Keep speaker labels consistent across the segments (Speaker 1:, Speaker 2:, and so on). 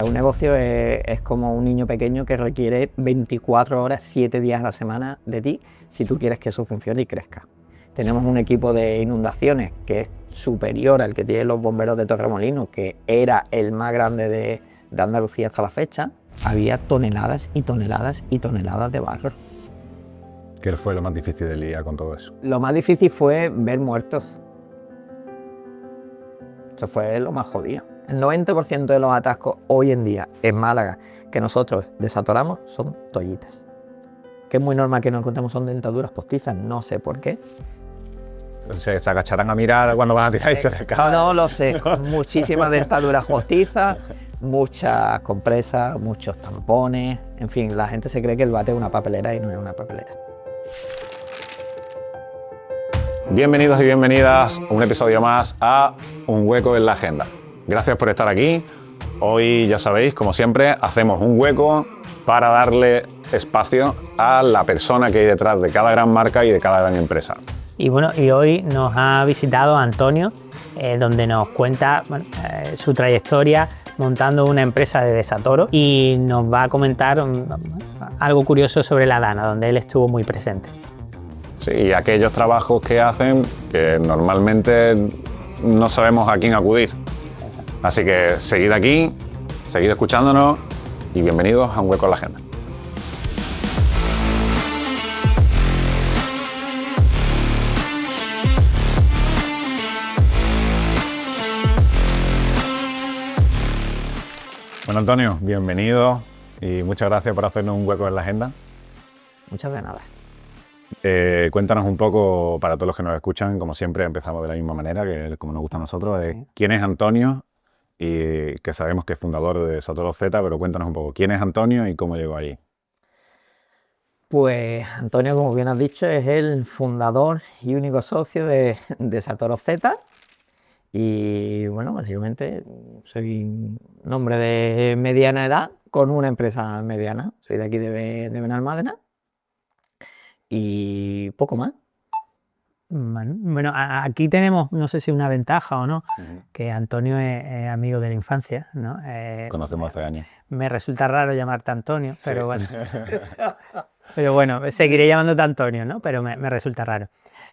Speaker 1: Un negocio es como un niño pequeño que requiere 24 horas, 7 días a la semana de ti si tú quieres que eso funcione y crezca. Tenemos un equipo de inundaciones que es superior al que tienen los bomberos de Torremolinos, que era el más grande de Andalucía hasta la fecha. Había toneladas y toneladas y toneladas de barro.
Speaker 2: ¿Qué fue lo más difícil del día con todo eso?
Speaker 1: Lo más difícil fue ver muertos. Eso fue lo más jodido. El 90% de los atascos hoy en día en Málaga que nosotros desatoramos son toallitas. Que es muy normal que nos encontremos son dentaduras postizas, no sé por qué.
Speaker 2: Se agacharán a mirar cuando van a tirar y se les cae.
Speaker 1: No lo sé. Muchísimas dentaduras postizas, muchas compresas, muchos tampones. En fin, la gente se cree que el bate es una papelera y no es una papelera.
Speaker 2: Bienvenidos y bienvenidas a un episodio más a Un Hueco en la Agenda. Gracias por estar aquí. Hoy, ya sabéis, como siempre, hacemos un hueco para darle espacio a la persona que hay detrás de cada gran marca y de cada gran empresa.
Speaker 3: Y bueno, y hoy nos ha visitado Antonio, donde nos cuenta su trayectoria montando una empresa de desatoro y nos va a comentar algo curioso sobre la Dana, donde él estuvo muy presente.
Speaker 2: Sí, y aquellos trabajos que hacen que normalmente no sabemos a quién acudir. Así que seguid aquí, seguid escuchándonos y bienvenidos a Un Hueco en la Agenda. Bueno, Antonio, bienvenido y muchas gracias por hacernos un hueco en la agenda.
Speaker 1: Muchas de nada.
Speaker 2: Cuéntanos un poco, para todos los que nos escuchan, como siempre empezamos de la misma manera, que como nos gusta a nosotros,
Speaker 1: Sí.
Speaker 2: ¿Quién es Antonio? Y que sabemos que es fundador de Desatoro Z, pero cuéntanos un poco, ¿quién es Antonio y cómo llegó allí?
Speaker 1: Pues Antonio, como bien has dicho, es el fundador y único socio de Desatoro Z. Y bueno, básicamente soy un hombre de mediana edad con una empresa mediana. Soy de aquí de Benalmádena y poco más.
Speaker 3: Bueno, aquí tenemos, no sé si una ventaja o no, que Antonio es amigo de la infancia, ¿no?
Speaker 2: Conocemos hace años.
Speaker 3: Me resulta raro llamarte Antonio, pero bueno. Pero bueno, seguiré llamándote Antonio, ¿no? Pero me resulta raro.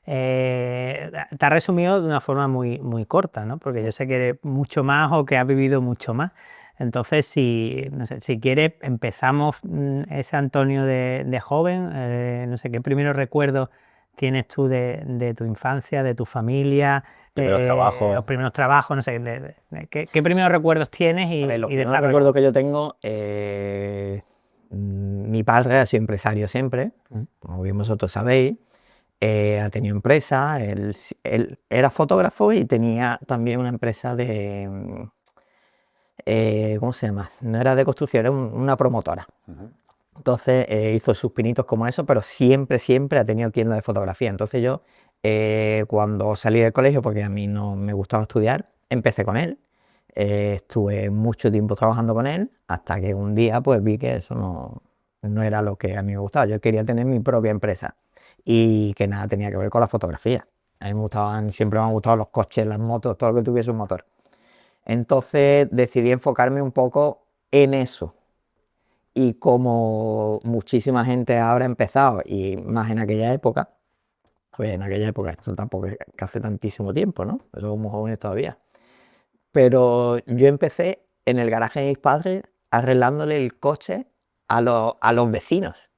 Speaker 3: Te has resumido de una forma muy corta, ¿no? Porque yo sé que eres mucho más o que has vivido mucho más. Entonces, no sé, si quieres, empezamos ese Antonio de joven. No sé, ¿qué primeros recuerdos tienes tú de tu infancia, de tu familia? Los primeros trabajos, no sé. ¿Qué primeros recuerdos tienes y
Speaker 1: Los
Speaker 3: de
Speaker 1: primeros recuerdos que yo tengo, mi padre ha sido empresario siempre, como bien vosotros sabéis. Ha tenido empresa, él era fotógrafo y tenía también una empresa de, ¿cómo se llama? No era de construcción, era una promotora. Entonces hizo sus pinitos como eso, pero siempre ha tenido tienda de fotografía. Entonces yo, cuando salí del colegio, porque a mí no me gustaba estudiar, empecé con él. Estuve mucho tiempo trabajando con él, hasta que un día pues vi que eso no era lo que a mí me gustaba. Yo quería tener mi propia empresa y que nada tenía que ver con la fotografía. A mí siempre me han gustado los coches, las motos, todo lo que tuviese un motor. Entonces decidí enfocarme un poco en eso. Y como muchísima gente ahora ha empezado, y más en aquella época, pues en aquella época, esto tampoco es que hace tantísimo tiempo, ¿no? Somos jóvenes todavía. Pero yo empecé en el garaje de mis padres arreglándole el coche a los vecinos.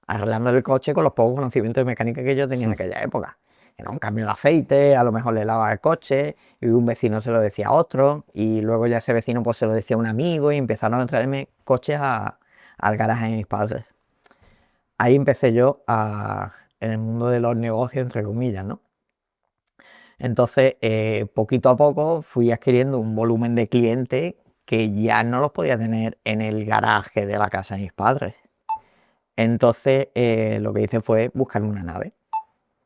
Speaker 1: Arreglándole el coche con los pocos conocimientos de mecánica que yo tenía en aquella época. Era un cambio de aceite, a lo mejor le lavaba el coche, y un vecino se lo decía a otro, y luego ya ese vecino pues se lo decía a un amigo, y empezaron a traerme coches al garaje de mis padres. Ahí empecé yo en el mundo de los negocios, entre comillas, ¿no? Entonces, poquito a poco fui adquiriendo un volumen de clientes que ya no los podía tener en el garaje de la casa de mis padres. Entonces, lo que hice fue buscar una nave.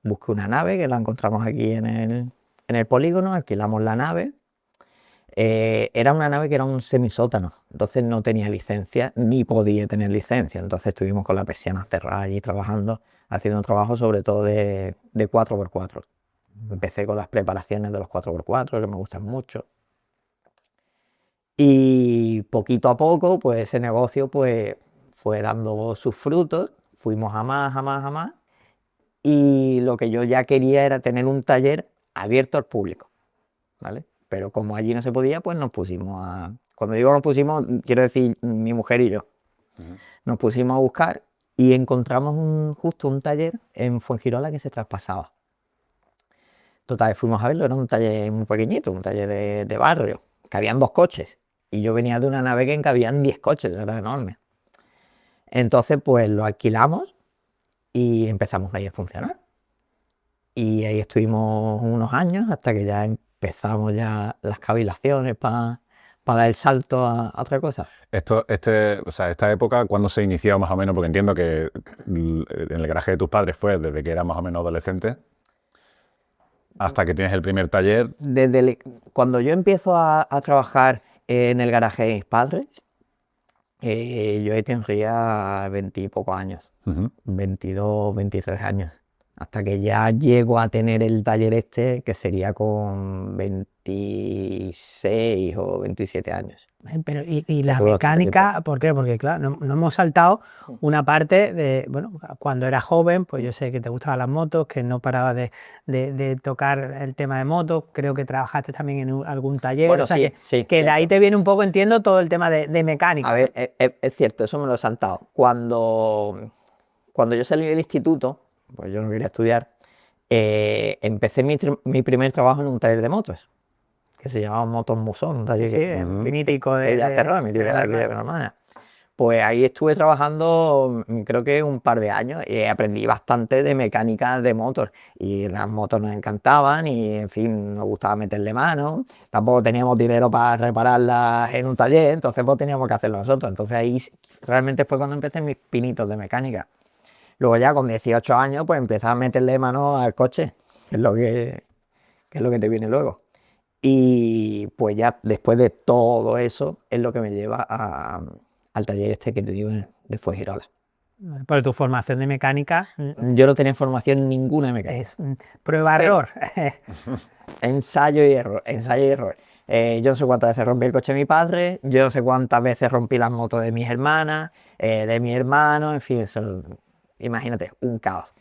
Speaker 1: Busqué una nave que la encontramos aquí en el polígono, alquilamos la nave. Era una nave que era un semisótano, entonces no tenía licencia ni podía tener licencia. Entonces estuvimos con la persiana cerrada allí trabajando, haciendo trabajo sobre todo de 4x4. Empecé con las preparaciones de los 4x4, que me gustan mucho. Y poquito a poco, pues ese negocio pues, fue dando sus frutos, fuimos a más, a más, a más, y lo que yo ya quería era tener un taller abierto al público, ¿vale? Pero como allí no se podía, pues nos pusimos a... Cuando digo nos pusimos, quiero decir mi mujer y yo. Nos pusimos a buscar y encontramos justo un taller en Fuengirola que se traspasaba. Total, fuimos a verlo, era un taller muy pequeñito, un taller de barrio, que habían 2 coches. Y yo venía de una nave que cabían 10 coches, era enorme. Entonces, pues lo alquilamos y empezamos ahí a funcionar. Y ahí estuvimos unos años hasta que ya empezamos ya las cavilaciones para dar el salto a otra cosa.
Speaker 2: O sea, esta época, ¿cuándo se inició más o menos? Porque entiendo que en el garaje de tus padres fue desde que eras más o menos adolescente hasta que tienes el primer taller.
Speaker 1: Cuando yo empiezo a trabajar en el garaje de mis padres, yo tendría 20 y pocos años, 22, 23 años, hasta que ya llego a tener el taller este, que sería con 26 o 27 años.
Speaker 3: Pero, y la mecánica, ¿por qué? Porque claro, no hemos saltado una parte de, bueno, cuando eras joven, pues yo sé que te gustaban las motos, que no parabas de tocar el tema de motos, creo que trabajaste también en algún taller,
Speaker 1: Bueno,
Speaker 3: o sea,
Speaker 1: sí,
Speaker 3: que de ahí te viene un poco, entiendo, todo el tema de mecánica.
Speaker 1: A ver, es cierto, eso me lo he saltado. Cuando yo salí del instituto, pues yo no quería estudiar, empecé mi primer trabajo en un taller de motos, que se llamaba Motos Musón, un taller
Speaker 3: mítico
Speaker 1: de Acerrón, mi tío, de Benalmádena. Pues ahí estuve trabajando, creo que un par de años, y aprendí bastante de mecánica de motos. Y las motos nos encantaban y, en fin, nos gustaba meterle mano. Tampoco teníamos dinero para repararlas en un taller, entonces pues teníamos que hacerlo nosotros. Entonces ahí realmente fue cuando empecé mis pinitos de mecánica. Luego ya con 18 años, pues empecé a meterle mano al coche, que es lo que te viene luego. Y pues ya después de todo eso es lo que me lleva al taller este que te digo de Fuengirola.
Speaker 3: Pero tu formación de mecánica
Speaker 1: Yo no tenía formación ninguna de mecánica.
Speaker 3: es prueba-error.
Speaker 1: Ensayo y error, ensayo y error. Yo no sé cuántas veces rompí el coche de mi padre, yo no sé cuántas veces rompí las motos de mis hermanas, de mi hermano, en fin, eso, imagínate, un caos.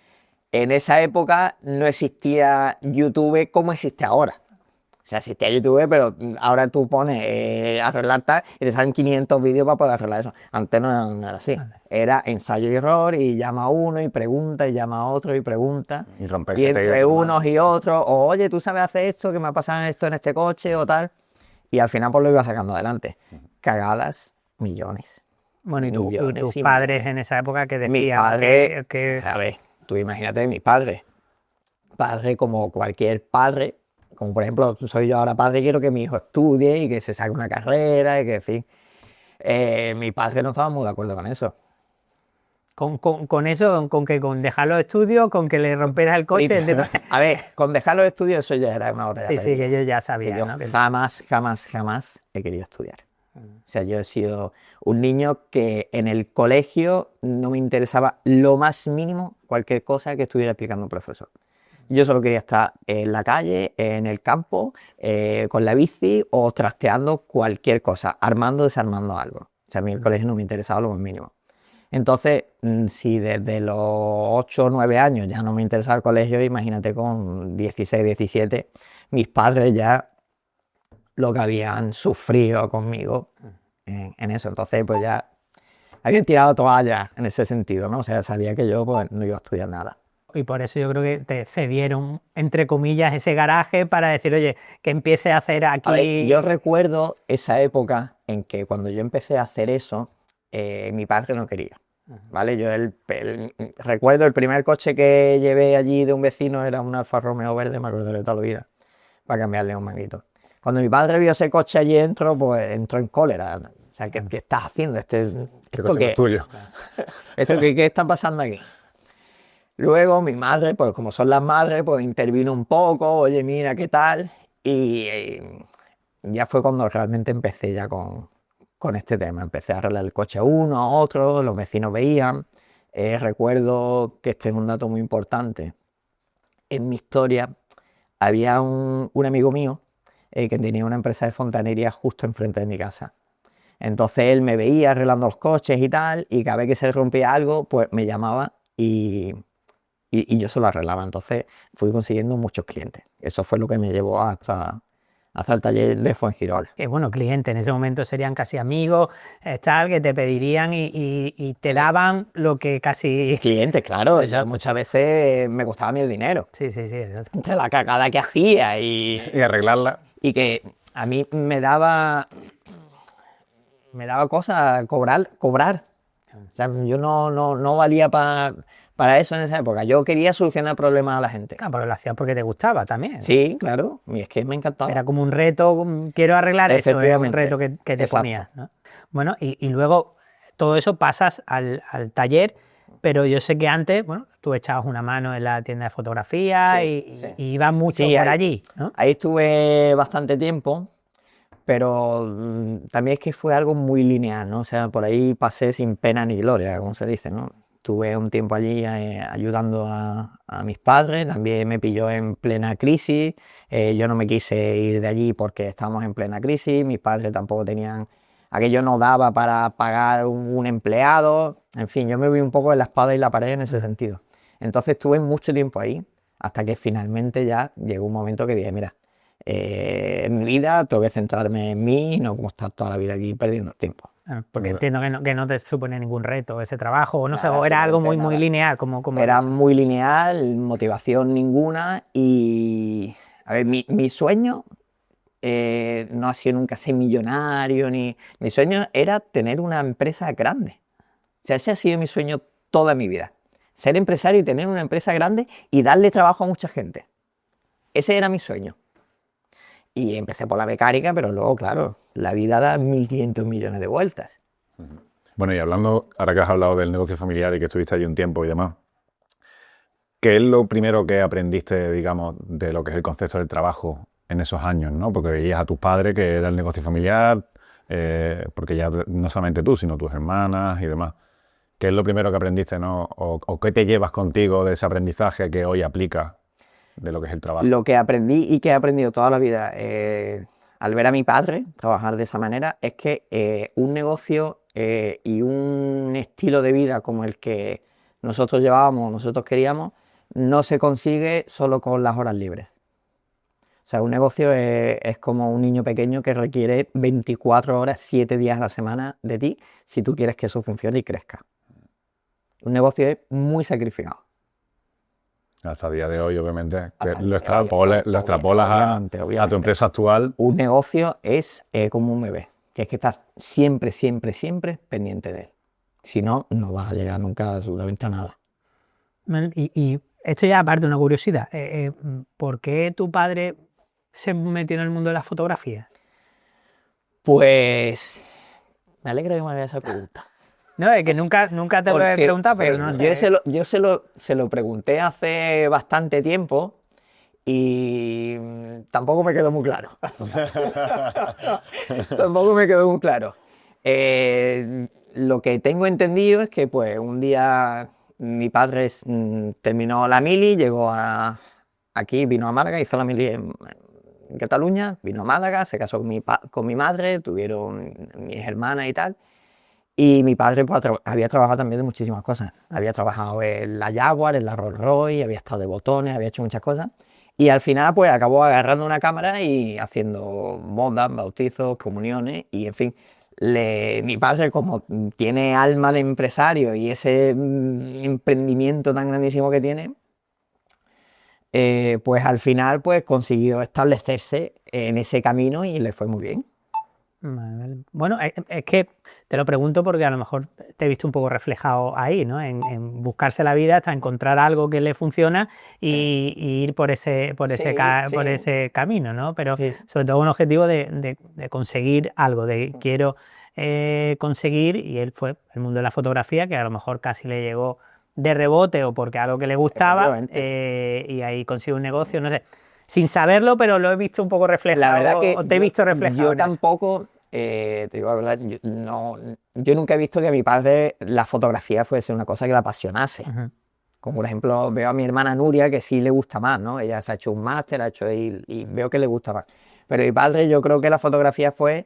Speaker 1: En esa época no existía YouTube como existe ahora. O sea, existía YouTube, pero ahora tú pones arreglar tal y te salen 500 vídeos para poder arreglar eso. Antes no era así. Era ensayo y error y llama a uno y pregunta y llama a otro y pregunta. Y entre unos y otros, o oye, tú sabes hacer esto, que me ha pasado esto en este coche o tal. Y al final pues lo iba sacando adelante. Cagadas, millones.
Speaker 3: Bueno, y tus
Speaker 1: y
Speaker 3: padres en esa época que
Speaker 1: Mi
Speaker 3: decían
Speaker 1: padre,
Speaker 3: que
Speaker 1: a ver, tú imagínate mis padres. Padre como cualquier padre, como por ejemplo soy yo ahora padre, quiero que mi hijo estudie y que se saque una carrera y que, en fin. Mi padre no estaba muy de acuerdo con eso.
Speaker 3: con eso, con dejar los estudios, con que le rompieras el coche.
Speaker 1: A ver, con dejar los estudios eso ya era una batalla.
Speaker 3: Sí, que yo ya sabía,
Speaker 1: Que yo
Speaker 3: ¿no?
Speaker 1: jamás he querido estudiar. O sea, yo he sido un niño que en el colegio no me interesaba lo más mínimo cualquier cosa que estuviera explicando un profesor. Yo solo quería estar en la calle, en el campo, con la bici o trasteando cualquier cosa, armando, desarmando algo. O sea, a mí el colegio no me interesaba lo más mínimo. Entonces, si desde los 8 o 9 años ya no me interesaba el colegio, imagínate con 16, 17, mis padres ya lo que habían sufrido conmigo en eso. Entonces, pues ya habían tirado toalla en ese sentido, ¿no? O sea, sabía que yo pues, no iba a estudiar nada.
Speaker 3: Y por eso yo creo que te cedieron, entre comillas, ese garaje para decir, oye, que empiece a hacer aquí...
Speaker 1: A ver, yo recuerdo esa época en que cuando yo empecé a hacer eso, mi padre no quería, ¿vale? Yo recuerdo el primer coche que llevé allí de un vecino era un Alfa Romeo verde, me acuerdo de toda la vida, para cambiarle un manguito. Cuando mi padre vio ese coche allí dentro, pues entró en cólera. O sea, ¿qué estás haciendo? ¿Esto
Speaker 2: qué es tuyo?
Speaker 1: ¿Qué está pasando aquí? Luego mi madre, pues como son las madres, pues intervino un poco, oye, mira, ¿qué tal? Y ya fue cuando realmente empecé ya con este tema. Empecé a arreglar el coche a uno, a otro, los vecinos veían. Recuerdo que este es un dato muy importante. En mi historia había un amigo mío que tenía una empresa de fontanería justo enfrente de mi casa. Entonces él me veía arreglando los coches y tal, y cada vez que se rompía algo, pues me llamaba y yo se lo arreglaba. Entonces fui consiguiendo muchos clientes. Eso fue lo que me llevó hasta el taller de Fuengirola.
Speaker 3: Que bueno, clientes en ese momento serían casi amigos, tal, que te pedirían y te daban lo que casi...
Speaker 1: Clientes, claro.
Speaker 3: Exacto.
Speaker 1: Muchas veces me costaba a mí el dinero.
Speaker 3: Sí, exacto.
Speaker 1: Entre la cagada que hacía y
Speaker 2: arreglarla.
Speaker 1: y que a mí me daba cosa cobrar. O sea, yo no valía para eso en esa época. Yo quería solucionar problemas a la gente.
Speaker 3: Ah, pero lo hacías porque te gustaba también.
Speaker 1: Sí, claro. Y es que me encantaba.
Speaker 3: Era como un reto, quiero arreglar eso, era un reto que te
Speaker 1: Exacto.
Speaker 3: ponías, ¿no? Bueno, y luego todo eso pasas al taller, pero yo sé que antes, bueno, tú echabas una mano en la tienda de fotografía
Speaker 1: Sí.
Speaker 3: y ibas mucho
Speaker 1: Sí,
Speaker 3: por allí, ¿no?
Speaker 1: Ahí estuve bastante tiempo, pero también es que fue algo muy lineal, ¿no? O sea, por ahí pasé sin pena ni gloria, como se dice, ¿no? Tuve un tiempo allí ayudando a mis padres, también me pilló en plena crisis, yo no me quise ir de allí porque estábamos en plena crisis, mis padres tampoco tenían, aquello no daba para pagar un empleado, en fin, yo me vi un poco en la espada y la pared en ese sentido. Entonces estuve mucho tiempo ahí, hasta que finalmente ya llegó un momento que dije, mira, en mi vida tengo que centrarme en mí y no como estar toda la vida aquí perdiendo tiempo.
Speaker 3: Porque entiendo que no te supone ningún reto ese trabajo, o no sé,
Speaker 1: Nada,
Speaker 3: o era algo muy
Speaker 1: absolutamente nada.
Speaker 3: lineal, como
Speaker 1: Era muy lineal, motivación ninguna y, a ver, mi sueño no ha sido nunca ser millonario, ni mi sueño era tener una empresa grande. O sea, ese ha sido mi sueño toda mi vida. Ser empresario y tener una empresa grande y darle trabajo a mucha gente. Ese era mi sueño. Y empecé por la mecánica, pero luego, claro, la vida da 1.500 millones de vueltas.
Speaker 2: Bueno, y hablando, ahora que has hablado del negocio familiar y que estuviste allí un tiempo y demás, ¿qué es lo primero que aprendiste, digamos, de lo que es el concepto del trabajo en esos años, ¿no? Porque veías a tus padres que era el negocio familiar, porque ya no solamente tú, sino tus hermanas y demás. ¿Qué es lo primero que aprendiste, ¿no? O qué te llevas contigo de ese aprendizaje que hoy aplicas de lo que es el trabajo?
Speaker 1: Lo que aprendí y que he aprendido toda la vida al ver a mi padre trabajar de esa manera es que un negocio y un estilo de vida como el que nosotros llevábamos, nosotros queríamos, no se consigue solo con las horas libres. O sea, un negocio es como un niño pequeño que requiere 24 horas, 7 días a la semana de ti si tú quieres que eso funcione y crezca. Un negocio es muy sacrificado.
Speaker 2: Hasta el día de hoy, obviamente, que
Speaker 1: Hasta el
Speaker 2: lo
Speaker 1: día de hoy,
Speaker 2: extrapolas a tu empresa actual.
Speaker 1: Un negocio es como un bebé, que es que estás siempre pendiente de él. Si no, no vas a llegar nunca absolutamente a nada.
Speaker 3: Y esto ya aparte una curiosidad, ¿por qué tu padre se metió en el mundo de la fotografía?
Speaker 1: Pues me alegra que me hagas esa pregunta.
Speaker 3: No, es que nunca te lo he preguntado, pero no sé.
Speaker 1: Yo se lo pregunté hace bastante tiempo y tampoco me quedó muy claro. Tampoco me quedó muy claro. Lo que tengo entendido es que pues un día mi padre terminó la mili, llegó aquí, vino a Málaga, hizo la mili en Cataluña, vino a Málaga, se casó con mi madre, tuvieron mis hermanas y tal. Y mi padre pues, había trabajado también de muchísimas cosas. Había trabajado en la Jaguar, en la Rolls Royce, había estado de botones, había hecho muchas cosas. Y al final pues acabó agarrando una cámara y haciendo bodas, bautizos, comuniones y en fin. Mi padre, como tiene alma de empresario y ese emprendimiento tan grandísimo que tiene, pues al final pues consiguió establecerse en ese camino y le fue muy bien.
Speaker 3: Vale. Bueno, es que te lo pregunto porque a lo mejor te he visto un poco reflejado ahí, ¿no? En buscarse la vida hasta encontrar algo que le funciona y ir por ese camino, ¿no? Pero sobre todo un objetivo de conseguir algo, de quiero conseguir, y él fue el mundo de la fotografía, que a lo mejor casi le llegó de rebote o porque algo que le gustaba, y ahí consiguió un negocio, no sé. Sin saberlo, pero lo he visto un poco reflejado.
Speaker 1: La verdad que
Speaker 3: te he visto reflejado.
Speaker 1: Yo tampoco, te digo la verdad, yo nunca he visto que a mi padre la fotografía fuese una cosa que le apasionase. Como por ejemplo, veo a mi hermana Nuria que sí le gusta más, ¿no? Ella se ha hecho un máster, y veo que le gusta más. Pero mi padre, yo creo que la fotografía fue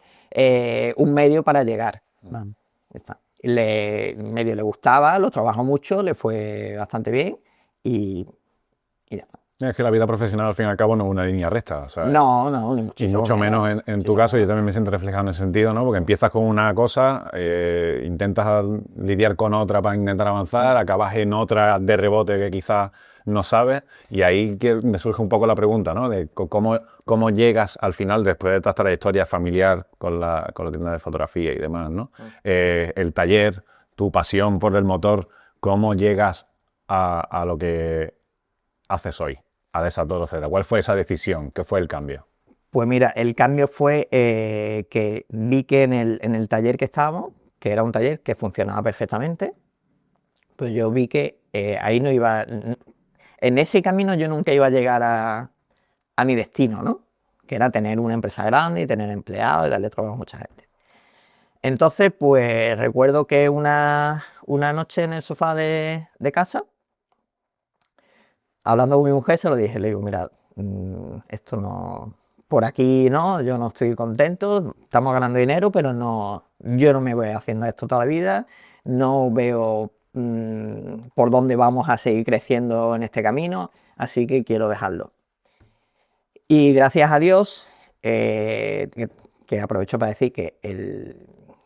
Speaker 1: un medio para llegar.
Speaker 3: Vamos.
Speaker 1: Ya está. Medio le gustaba, lo trabajó mucho, le fue bastante bien y ya está.
Speaker 2: Es que la vida profesional al fin y al cabo no es una línea recta, ¿sabes?
Speaker 1: No, ni
Speaker 2: Y
Speaker 1: muchísimo
Speaker 2: mucho menos en tu caso, yo también me siento reflejado en ese sentido, ¿no? Porque empiezas con una cosa, intentas lidiar con otra para intentar avanzar, acabas en otra de rebote que quizás no sabes, y ahí que me surge un poco la pregunta, ¿no? De cómo llegas al final, después de toda esta trayectoria familiar con la tienda de fotografía y demás, ¿no? El taller, tu pasión por el motor, ¿cómo llegas a lo que haces hoy, a Desator Z? ¿Cuál fue esa decisión? ¿Qué fue el cambio?
Speaker 1: Pues mira, el cambio fue que vi que en el taller que estábamos, que era un taller que funcionaba perfectamente, pues yo vi que ahí no iba, en ese camino yo nunca iba a llegar a mi destino, ¿no? Que era tener una empresa grande y tener empleados y darle trabajo a mucha gente. Entonces, pues recuerdo que una noche en el sofá de casa, hablando con mi mujer, se lo dije, le digo, mira, esto no, por aquí no, yo no estoy contento, estamos ganando dinero, pero no, yo no me voy haciendo esto toda la vida, no veo por dónde vamos a seguir creciendo en este camino, así que quiero dejarlo. Y gracias a Dios, que aprovecho para decir que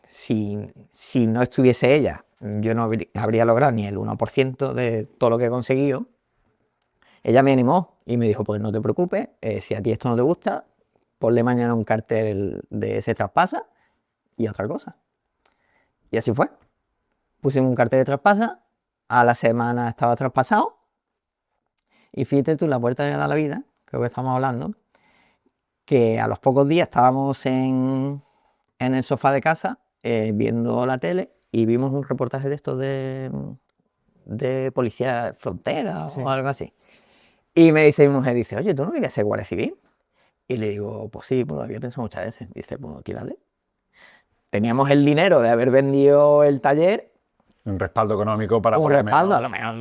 Speaker 1: si no estuviese ella, yo no habría logrado ni el 1% de todo lo que he conseguido. Ella me animó y me dijo, pues no te preocupes, si a ti esto no te gusta, ponle mañana un cartel de Se Traspasa y otra cosa. Y así fue. Pusimos un cartel de Traspasa, a la semana estaba traspasado, y fíjate tú, la puerta que da la vida, creo que estamos hablando, que a los pocos días estábamos en el sofá de casa viendo la tele y vimos un reportaje de estos de policía de frontera o algo así. Y me dice mi mujer, dice, oye, ¿tú no querías ser guardia civil? Y le digo, pues sí, pues lo había pensado muchas veces. Dice, pues tírale. Teníamos el dinero de haber vendido el taller.
Speaker 2: Un respaldo económico para...
Speaker 1: Un respaldo, a lo mejor,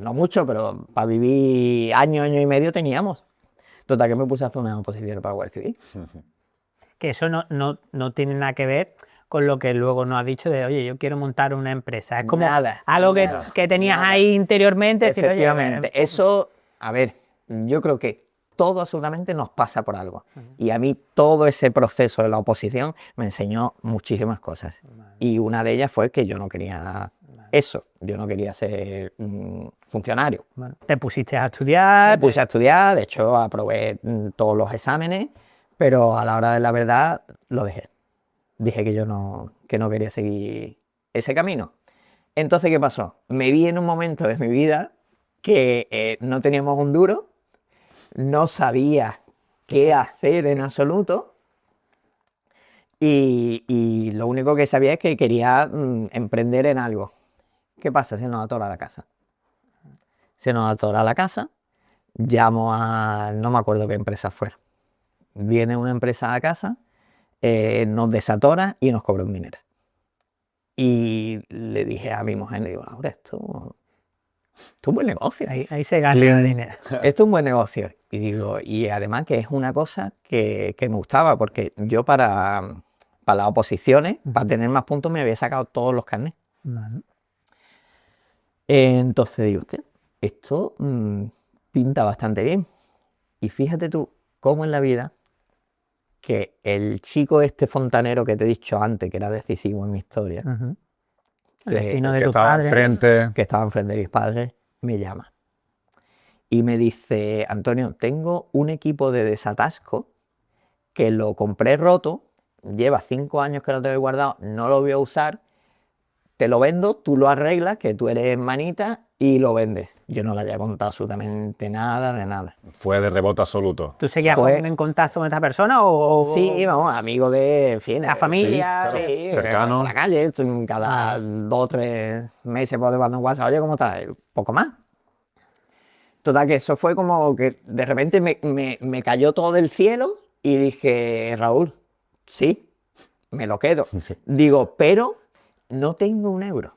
Speaker 1: no mucho, pero para vivir año y medio teníamos. Total, que me puse a hacer una oposición para guardia civil.
Speaker 3: Que eso no tiene nada que ver con lo que luego nos has dicho de, oye, yo quiero montar una empresa. Es como algo que tenías ahí interiormente. Decir,
Speaker 1: Efectivamente.
Speaker 3: oye,
Speaker 1: Eso, a ver, yo creo que todo absolutamente nos pasa por algo. Y a mí todo ese proceso de la oposición me enseñó muchísimas cosas. Y una de ellas fue que yo no quería eso. Yo no quería ser funcionario.
Speaker 3: bueno, te pusiste a estudiar.
Speaker 1: Me puse a estudiar, de hecho aprobé todos los exámenes, pero a la hora de la verdad lo dejé. Dije que yo no quería seguir ese camino. Entonces, ¿qué pasó? Me vi en un momento de mi vida que no teníamos un duro, no sabía qué hacer en absoluto y lo único que sabía es que quería emprender en algo. ¿Qué pasa? Se nos atora la casa. Se nos atora la casa, llamo a... no me acuerdo qué empresa fue. Viene una empresa a casa, nos desatora y nos cobra un dinero. Y le dije a mi mujer, le digo, Laura, esto es un buen negocio.
Speaker 3: Ahí se gana dinero.
Speaker 1: Esto es un buen negocio. Y digo, y además que es una cosa que me gustaba, porque yo para las oposiciones, para tener más puntos, me había sacado todos los carnets.
Speaker 3: Vale.
Speaker 1: Entonces digo, hostia, esto pinta bastante bien. Y fíjate tú cómo en la vida que el chico este fontanero que te he dicho antes, que era decisivo en mi historia,
Speaker 3: El vecino de
Speaker 2: que
Speaker 3: tu
Speaker 2: estaba
Speaker 3: padre.
Speaker 2: enfrente.
Speaker 1: que estaba enfrente de mis padres, me llama. Y me dice, Antonio, tengo un equipo de desatasco que lo compré roto, lleva 5 años que lo tengo guardado, no lo voy a usar, te lo vendo, tú lo arreglas, que tú eres manita, y lo vendes. Yo no le había contado absolutamente nada de nada.
Speaker 2: Fue de rebote absoluto.
Speaker 3: ¿Tú seguías
Speaker 1: Fue-
Speaker 3: en contacto con esta persona o...?
Speaker 1: Sí, vamos, amigo de, en fin,
Speaker 3: La familia.
Speaker 1: sí,
Speaker 2: cercano.
Speaker 1: por la calle, cada 2 o 3 meses puedo mandar un WhatsApp, oye, ¿cómo estás? Poco más. Total, que eso fue como que de repente me cayó todo del cielo y dije, Raúl, sí, me lo quedo.
Speaker 2: Sí.
Speaker 1: Digo, pero no tengo un euro.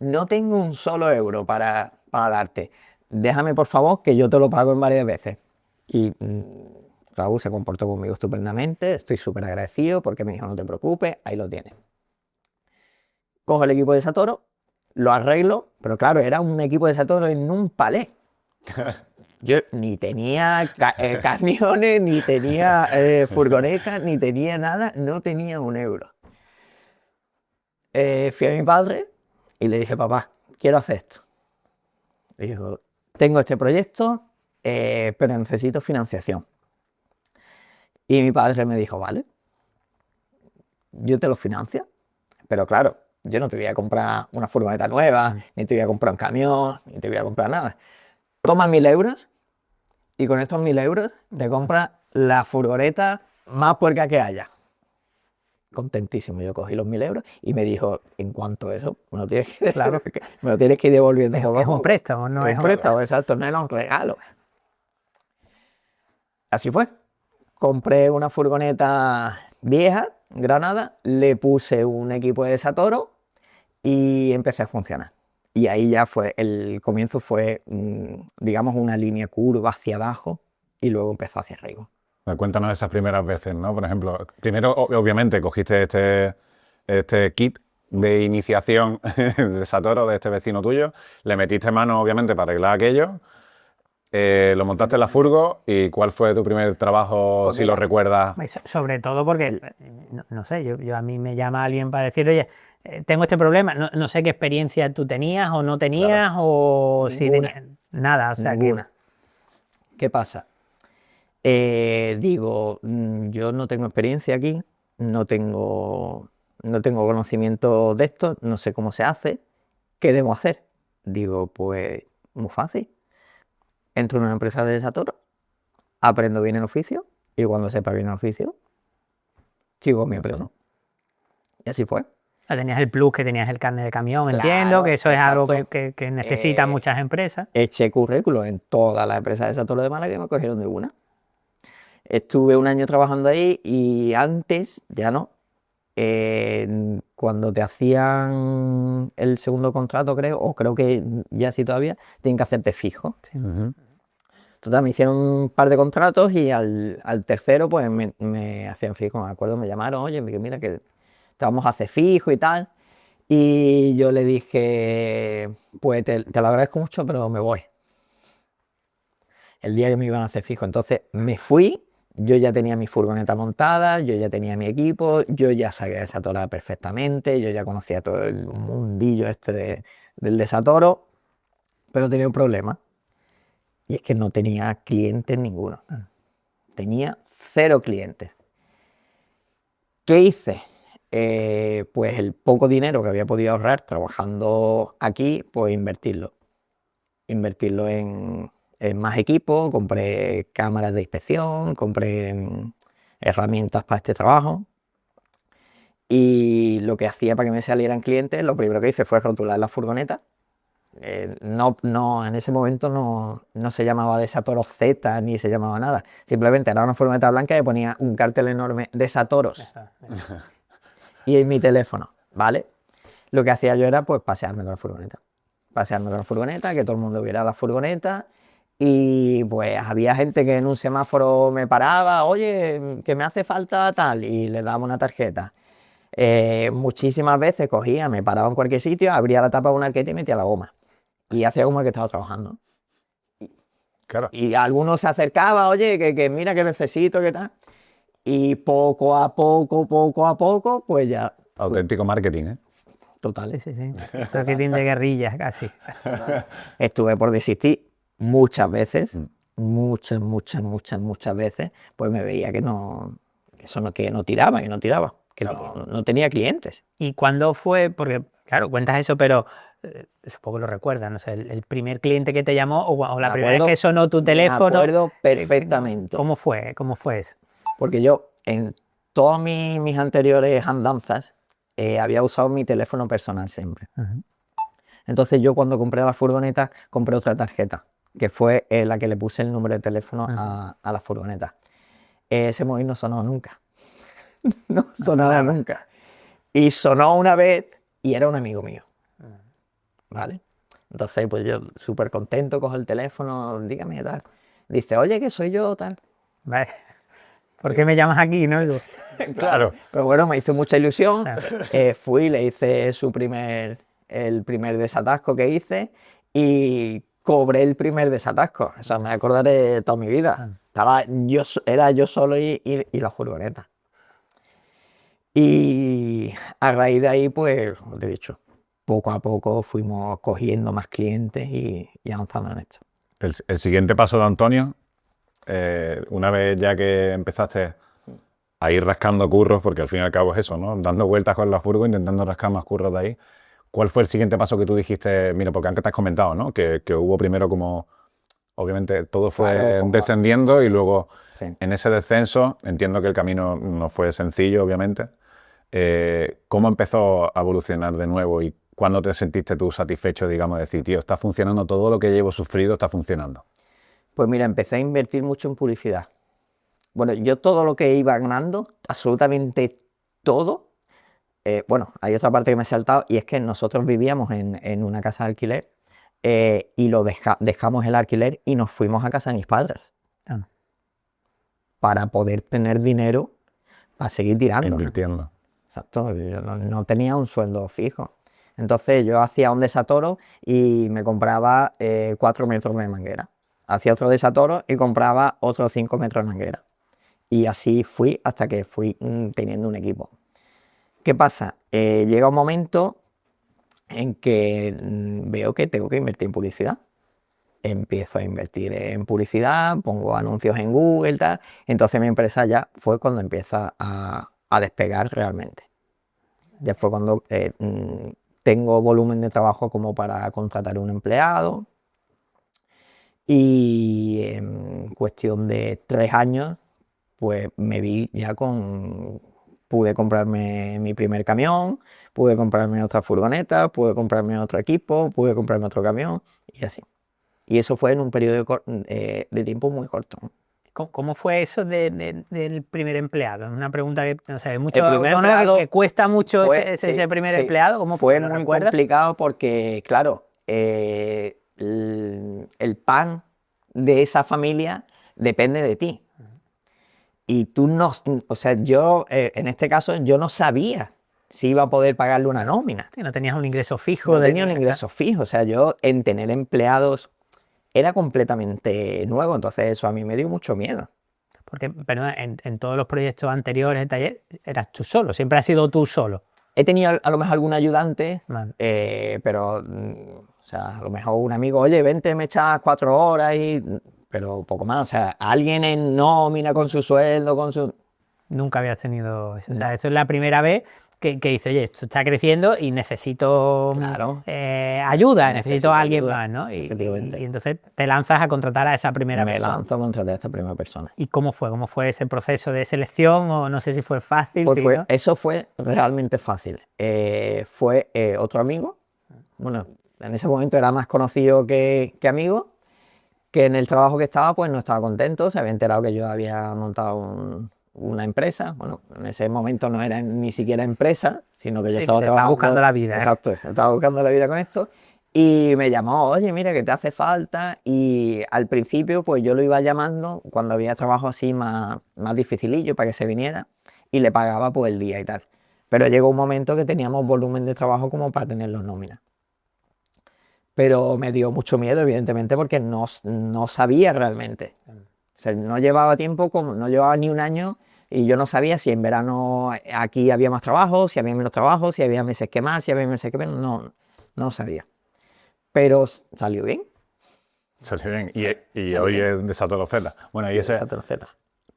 Speaker 1: No tengo un solo euro para darte. Déjame, por favor, que yo te lo pago en varias veces. Y Raúl se comportó conmigo estupendamente, estoy súper agradecido porque me dijo, no te preocupes, ahí lo tienes. Cojo el equipo de Satoro, lo arreglo, pero claro, era un equipo de Satoro en un palé. Yo ni tenía camiones, ni tenía furgonetas, ni tenía nada, no tenía un euro. Fui a mi padre y le dije, papá, quiero hacer esto. Le dijo, tengo este proyecto, pero necesito financiación. Y mi padre me dijo, vale, yo te lo financio, pero claro, yo no te voy a comprar una furgoneta nueva, ni te voy a comprar un camión, ni te voy a comprar nada. Toma 1.000 euros y con estos 1.000 euros te compras la furgoneta más puerca que haya. Contentísimo, yo cogí los 1.000 euros y me dijo, en cuanto a eso, me lo tienes que,
Speaker 3: Claro.
Speaker 1: me lo tienes que ir devolviendo.
Speaker 3: Es
Speaker 1: poco a
Speaker 3: un
Speaker 1: poco.
Speaker 3: préstamo, no
Speaker 1: Es
Speaker 3: es
Speaker 1: un préstamo, exacto, no era un regalo. Así fue. Compré una furgoneta vieja, Granada, le puse un equipo de Satoro y empecé a funcionar. Y ahí ya fue, el comienzo fue, digamos, una línea curva hacia abajo y luego empezó hacia arriba.
Speaker 2: Cuéntanos esas primeras veces, ¿no? Por ejemplo, primero, obviamente, cogiste este kit de iniciación de Satoro, de este vecino tuyo, le metiste mano, obviamente, para arreglar aquello, lo montaste en la furgo y ¿cuál fue tu primer trabajo,
Speaker 1: Pues
Speaker 2: si
Speaker 1: mira,
Speaker 2: lo recuerdas?
Speaker 3: Sobre todo porque, no sé, yo a mí me llama alguien para decir, oye, tengo este problema, no sé qué experiencia tú tenías o no tenías, o si
Speaker 1: Ninguna.
Speaker 3: tenías nada, o sea
Speaker 1: Ninguna. ¿Qué pasa? Digo, yo no tengo experiencia aquí, no tengo conocimiento de esto, no sé cómo se hace, ¿qué debo hacer? Digo, pues muy fácil. Entro en una empresa de Satoro, aprendo bien el oficio y cuando sepa bien el oficio, sigo mi empresa. Y así fue.
Speaker 3: tenías el plus, que tenías el carnet de camión,
Speaker 1: Claro,
Speaker 3: entiendo, que eso es algo
Speaker 1: exacto.
Speaker 3: que necesitan muchas empresas.
Speaker 1: Eché currículo en todas las empresas de Satoro de Málaga y me cogieron de una. Estuve un año trabajando ahí y antes, ya no, cuando te hacían el segundo contrato, creo, o creo que ya sí todavía, tienen que hacerte fijo.
Speaker 2: Ujú.
Speaker 1: Total, me hicieron un par de contratos y al tercero pues me hacían fijo, me acuerdo, me llamaron, oye, mira que te vamos a hacer fijo y tal. Y yo le dije, pues te lo agradezco mucho, pero me voy. El día que me iban a hacer fijo. Entonces me fui, yo ya tenía mi furgoneta montada, yo ya tenía mi equipo, yo ya sabía desatorar perfectamente, yo ya conocía todo el mundillo del desatoro, pero tenía un problema. Y es que no tenía clientes ninguno. Tenía 0 clientes. ¿Qué hice? Pues el poco dinero que había podido ahorrar trabajando aquí, pues invertirlo. Invertirlo en más equipo, compré cámaras de inspección, compré herramientas para este trabajo. Y lo que hacía para que me salieran clientes, lo primero que hice fue rotular la furgoneta. En ese momento no se llamaba Desatoros Z ni se llamaba nada. Simplemente era una furgoneta blanca y ponía un cartel enorme Desatoros. Y en mi teléfono, ¿vale? Lo que hacía yo era pues pasearme con la furgoneta. Pasearme con la furgoneta, que todo el mundo viera la furgoneta. Y pues había gente que en un semáforo me paraba, oye, que me hace falta tal, y le daba una tarjeta. Muchísimas veces cogía, me paraba en cualquier sitio, abría la tapa de una arqueta y metía la goma. Y hacía como que estaba trabajando.
Speaker 2: Claro.
Speaker 1: Y algunos se acercaba, oye, que mira que necesito, que tal. Y poco a poco, pues ya.
Speaker 2: Auténtico marketing, ¿eh?
Speaker 1: Total.
Speaker 3: Sí. Marketing de guerrillas, casi.
Speaker 1: Estuve por desistir muchas veces, muchas veces, pues me veía que no tiraba, que no tenía clientes.
Speaker 3: ¿Y cuándo fue? Porque, claro, cuentas eso, pero supongo que lo recuerdas, no sé, el primer cliente que te llamó o la
Speaker 1: Me
Speaker 3: primera vez
Speaker 1: acuerdo-
Speaker 3: que sonó tu teléfono.
Speaker 1: Me acuerdo perfectamente.
Speaker 3: ¿Cómo fue eso?
Speaker 1: Porque yo en todas mis anteriores andanzas había usado mi teléfono personal siempre. Entonces yo cuando compré la furgoneta compré otra tarjeta, que fue la que le puse el número de teléfono a la furgoneta. Ese móvil no sonó nunca. No sonaba nunca. Y sonó una vez y era un amigo mío. ¿Vale? Entonces pues yo súper contento, cojo el teléfono, dígame tal. Dice, oye, que soy yo, tal.
Speaker 3: Vale. ¿Por qué me llamas aquí, no?
Speaker 2: Claro.
Speaker 1: Pero bueno, me hizo mucha ilusión.
Speaker 3: Claro.
Speaker 1: Fui, le hice el primer desatasco que hice y cobré el primer desatasco. O sea, me acordaré toda mi vida. Era yo solo y la furgoneta. Y a raíz de ahí, pues, como te he dicho, poco a poco fuimos cogiendo más clientes y avanzando en esto.
Speaker 2: El siguiente paso de Antonio, una vez ya que empezaste a ir rascando curros, porque al fin y al cabo es eso, ¿no? Dando vueltas con la furgo, intentando rascar más curros de ahí. ¿Cuál fue el siguiente paso que tú dijiste? Mira, porque antes te has comentado, ¿no? Que hubo primero como, obviamente, todo fue
Speaker 1: Claro,
Speaker 2: descendiendo y luego
Speaker 1: sí.
Speaker 2: en ese descenso, entiendo que el camino no fue sencillo, obviamente. ¿Cómo empezó a evolucionar de nuevo y cuándo te sentiste tú satisfecho, digamos, de decir, tío, está funcionando todo lo que llevo sufrido, está funcionando?
Speaker 1: Pues mira, empecé a invertir mucho en publicidad. Bueno, yo todo lo que iba ganando, absolutamente todo, bueno, hay otra parte que me he saltado y es que nosotros vivíamos en una casa de alquiler y dejamos el alquiler y nos fuimos a casa de mis padres para poder tener dinero para seguir tirando.
Speaker 2: Invirtiendo.
Speaker 1: Exacto, yo no tenía un sueldo fijo. Entonces yo hacía un desatoro y me compraba 4 metros de manguera. Hacía otro desatoro y compraba otros 5 metros de manguera. Y así fui hasta que fui teniendo un equipo. ¿Qué pasa? Llega un momento en que veo que tengo que invertir en publicidad. Empiezo a invertir en publicidad, pongo anuncios en Google y tal. Entonces mi empresa ya fue cuando empieza a despegar realmente. Ya fue cuando tengo volumen de trabajo como para contratar un empleado. Y en cuestión de 3 años, pues me vi ya pude comprarme mi primer camión, pude comprarme otra furgoneta, pude comprarme otro equipo, pude comprarme otro camión y así. Y eso fue en un periodo de tiempo muy corto.
Speaker 3: ¿Cómo fue eso del primer empleado? Es una pregunta que no sé, mucho
Speaker 1: El primer
Speaker 3: autónomo
Speaker 1: empleado
Speaker 3: que cuesta mucho
Speaker 1: fue,
Speaker 3: ese
Speaker 1: sí,
Speaker 3: primer
Speaker 1: sí,
Speaker 3: empleado. ¿Cómo
Speaker 1: fue
Speaker 3: ¿Lo
Speaker 1: muy
Speaker 3: recuerdas?
Speaker 1: complicado porque, claro, el pan de esa familia depende de ti. Y tú no, o sea, yo, en este caso, yo no sabía si iba a poder pagarle una nómina.
Speaker 3: Sí, no tenías un ingreso fijo.
Speaker 1: No tenía un ingreso fijo, o sea, yo en tener empleados era completamente nuevo, entonces eso a mí me dio mucho miedo.
Speaker 3: Porque, perdón, en todos los proyectos anteriores de taller eras tú solo, siempre has sido tú solo.
Speaker 1: He tenido a lo mejor algún ayudante,
Speaker 3: Vale.
Speaker 1: pero, o sea, a lo mejor un amigo, oye, vente, me echas 4 horas, pero poco más. O sea, alguien en nómina con su sueldo, con su...
Speaker 3: Nunca habías tenido eso. O sea, eso es la primera vez que dice, oye, esto está creciendo y necesito
Speaker 1: Claro.
Speaker 3: ayuda, necesito a alguien
Speaker 1: ayuda,
Speaker 3: más, ¿no?
Speaker 1: efectivamente.
Speaker 3: Y entonces te lanzas a contratar a esa primera
Speaker 1: Me
Speaker 3: persona.
Speaker 1: lanzo a contratar a esta primera persona.
Speaker 3: ¿Y cómo fue? ¿Cómo fue ese proceso de selección? O no sé si fue fácil.
Speaker 1: Pues
Speaker 3: ¿sí, no?
Speaker 1: eso fue realmente fácil. Fue otro amigo, bueno, en ese momento era más conocido que amigo, que en el trabajo que estaba pues no estaba contento, se había enterado que yo había montado una empresa. Bueno, en ese momento no era ni siquiera empresa, sino que yo
Speaker 3: Sí,
Speaker 1: estaba
Speaker 3: estaba buscando la vida.
Speaker 1: Exacto, estaba buscando la vida con esto. Y me llamó, oye, mira, que te hace falta. Y al principio, pues yo lo iba llamando cuando había trabajo así más dificilillo para que se viniera y le pagaba pues el día y tal. Pero llegó un momento que teníamos volumen de trabajo como para tener los nóminas. Pero me dio mucho miedo, evidentemente, porque no sabía realmente. O sea, no llevaba tiempo, no llevaba ni un año y yo no sabía si en verano aquí había más trabajo, si había menos trabajo, si había meses que más, si había meses que menos, no sabía. Pero salió bien.
Speaker 2: Salió bien.
Speaker 1: Sí,
Speaker 2: Y
Speaker 1: salió
Speaker 2: hoy
Speaker 1: bien.
Speaker 2: es Desatoro Z. Bueno, y ese,
Speaker 1: Esa tercera.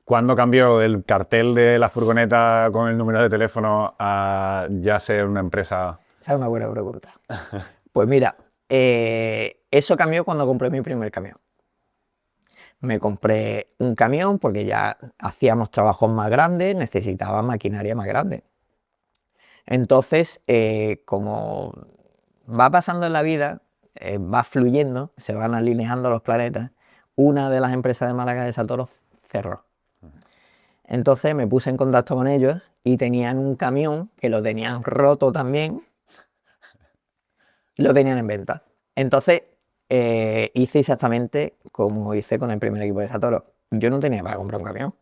Speaker 2: ¿cuándo cambió el cartel de la furgoneta con el número de teléfono a ya ser una empresa?
Speaker 1: Esa es una buena pregunta. Pues mira, eso cambió cuando compré mi primer camión. Me compré un camión porque ya hacíamos trabajos más grandes, necesitaba maquinaria más grande. Entonces, como va pasando en la vida, va fluyendo, se van alineando los planetas, una de las empresas de Málaga de Satoros cerró. Entonces me puse en contacto con ellos y tenían un camión que lo tenían roto también y lo tenían en venta. Entonces hice exactamente como hice con el primer equipo de Satoros. Yo no tenía para comprar un camión.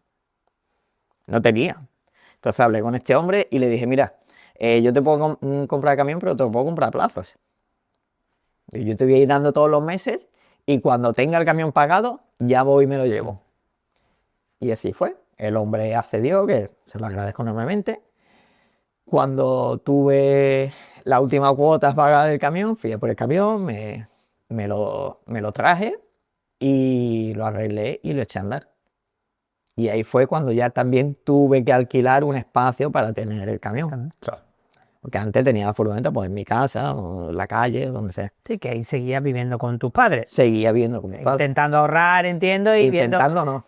Speaker 1: no tenía. Entonces hablé con este hombre y le dije, mira, yo te puedo comprar el camión, pero te lo puedo comprar a plazos. Y yo te voy a ir dando todos los meses y cuando tenga el camión pagado, ya voy y me lo llevo. Y así fue. El hombre accedió, que se lo agradezco enormemente. Cuando tuve la última cuota pagada del camión, fui a por el camión, me lo traje y lo arreglé y lo eché a andar. Y ahí fue cuando ya también tuve que alquilar un espacio para tener el camión.
Speaker 2: Claro.
Speaker 1: Porque antes tenía la furgoneta pues, en mi casa, o en la calle, o donde sea.
Speaker 3: Sí, que ahí seguías viviendo con tus padres.
Speaker 1: Seguía viviendo con mis padres.
Speaker 3: Intentando ahorrar, entiendo, y
Speaker 1: Intentando
Speaker 3: viendo...
Speaker 1: no.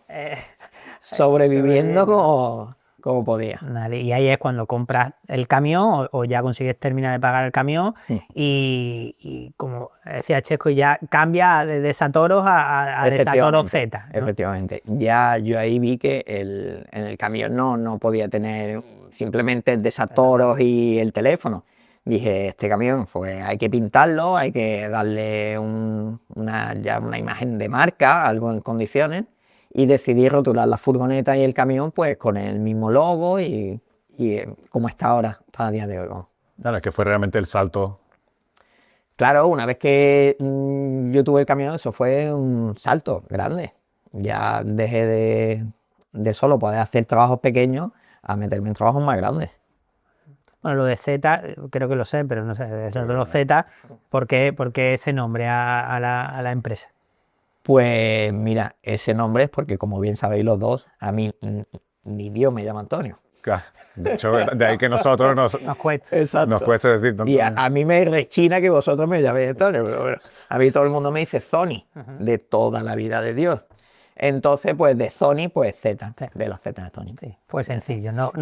Speaker 1: Sobreviviendo como podía.
Speaker 3: Vale, y ahí es cuando compras el camión o ya consigues terminar de pagar el camión y como decía Chesco, ya cambia de Satoros a de Satoros Z, ¿no?
Speaker 1: Efectivamente. Ya yo ahí vi que en el camión no podía tener simplemente el de Satoros y el teléfono. Dije, este camión, pues hay que pintarlo, hay que darle ya una imagen de marca, algo en condiciones. Y decidí rotular la furgoneta y el camión pues con el mismo logo y como está ahora, hasta el día de hoy.
Speaker 2: Claro, es que fue realmente el salto.
Speaker 1: Claro, una vez que yo tuve el camión, eso fue un salto grande. Ya dejé de solo poder hacer trabajos pequeños a meterme en trabajos más grandes.
Speaker 3: Bueno, lo de Z, creo que lo sé, pero no sé, de los Z, ¿por qué ese nombre a la empresa?
Speaker 1: Pues mira, ese nombre es porque, como bien sabéis los dos, a mí ni Dios me llama Antonio.
Speaker 2: Claro. De hecho, de ahí que nosotros
Speaker 3: Nos cuesta.
Speaker 1: Exacto.
Speaker 2: nos cuesta decir
Speaker 1: Y a mí me rechina que vosotros me llaméis Antonio, pero bueno, a mí todo el mundo me dice Zoni, de toda la vida de Dios. Entonces, pues de Zoni, pues Z, de los Z de Zoni.
Speaker 3: Sí, fue sencillo, no,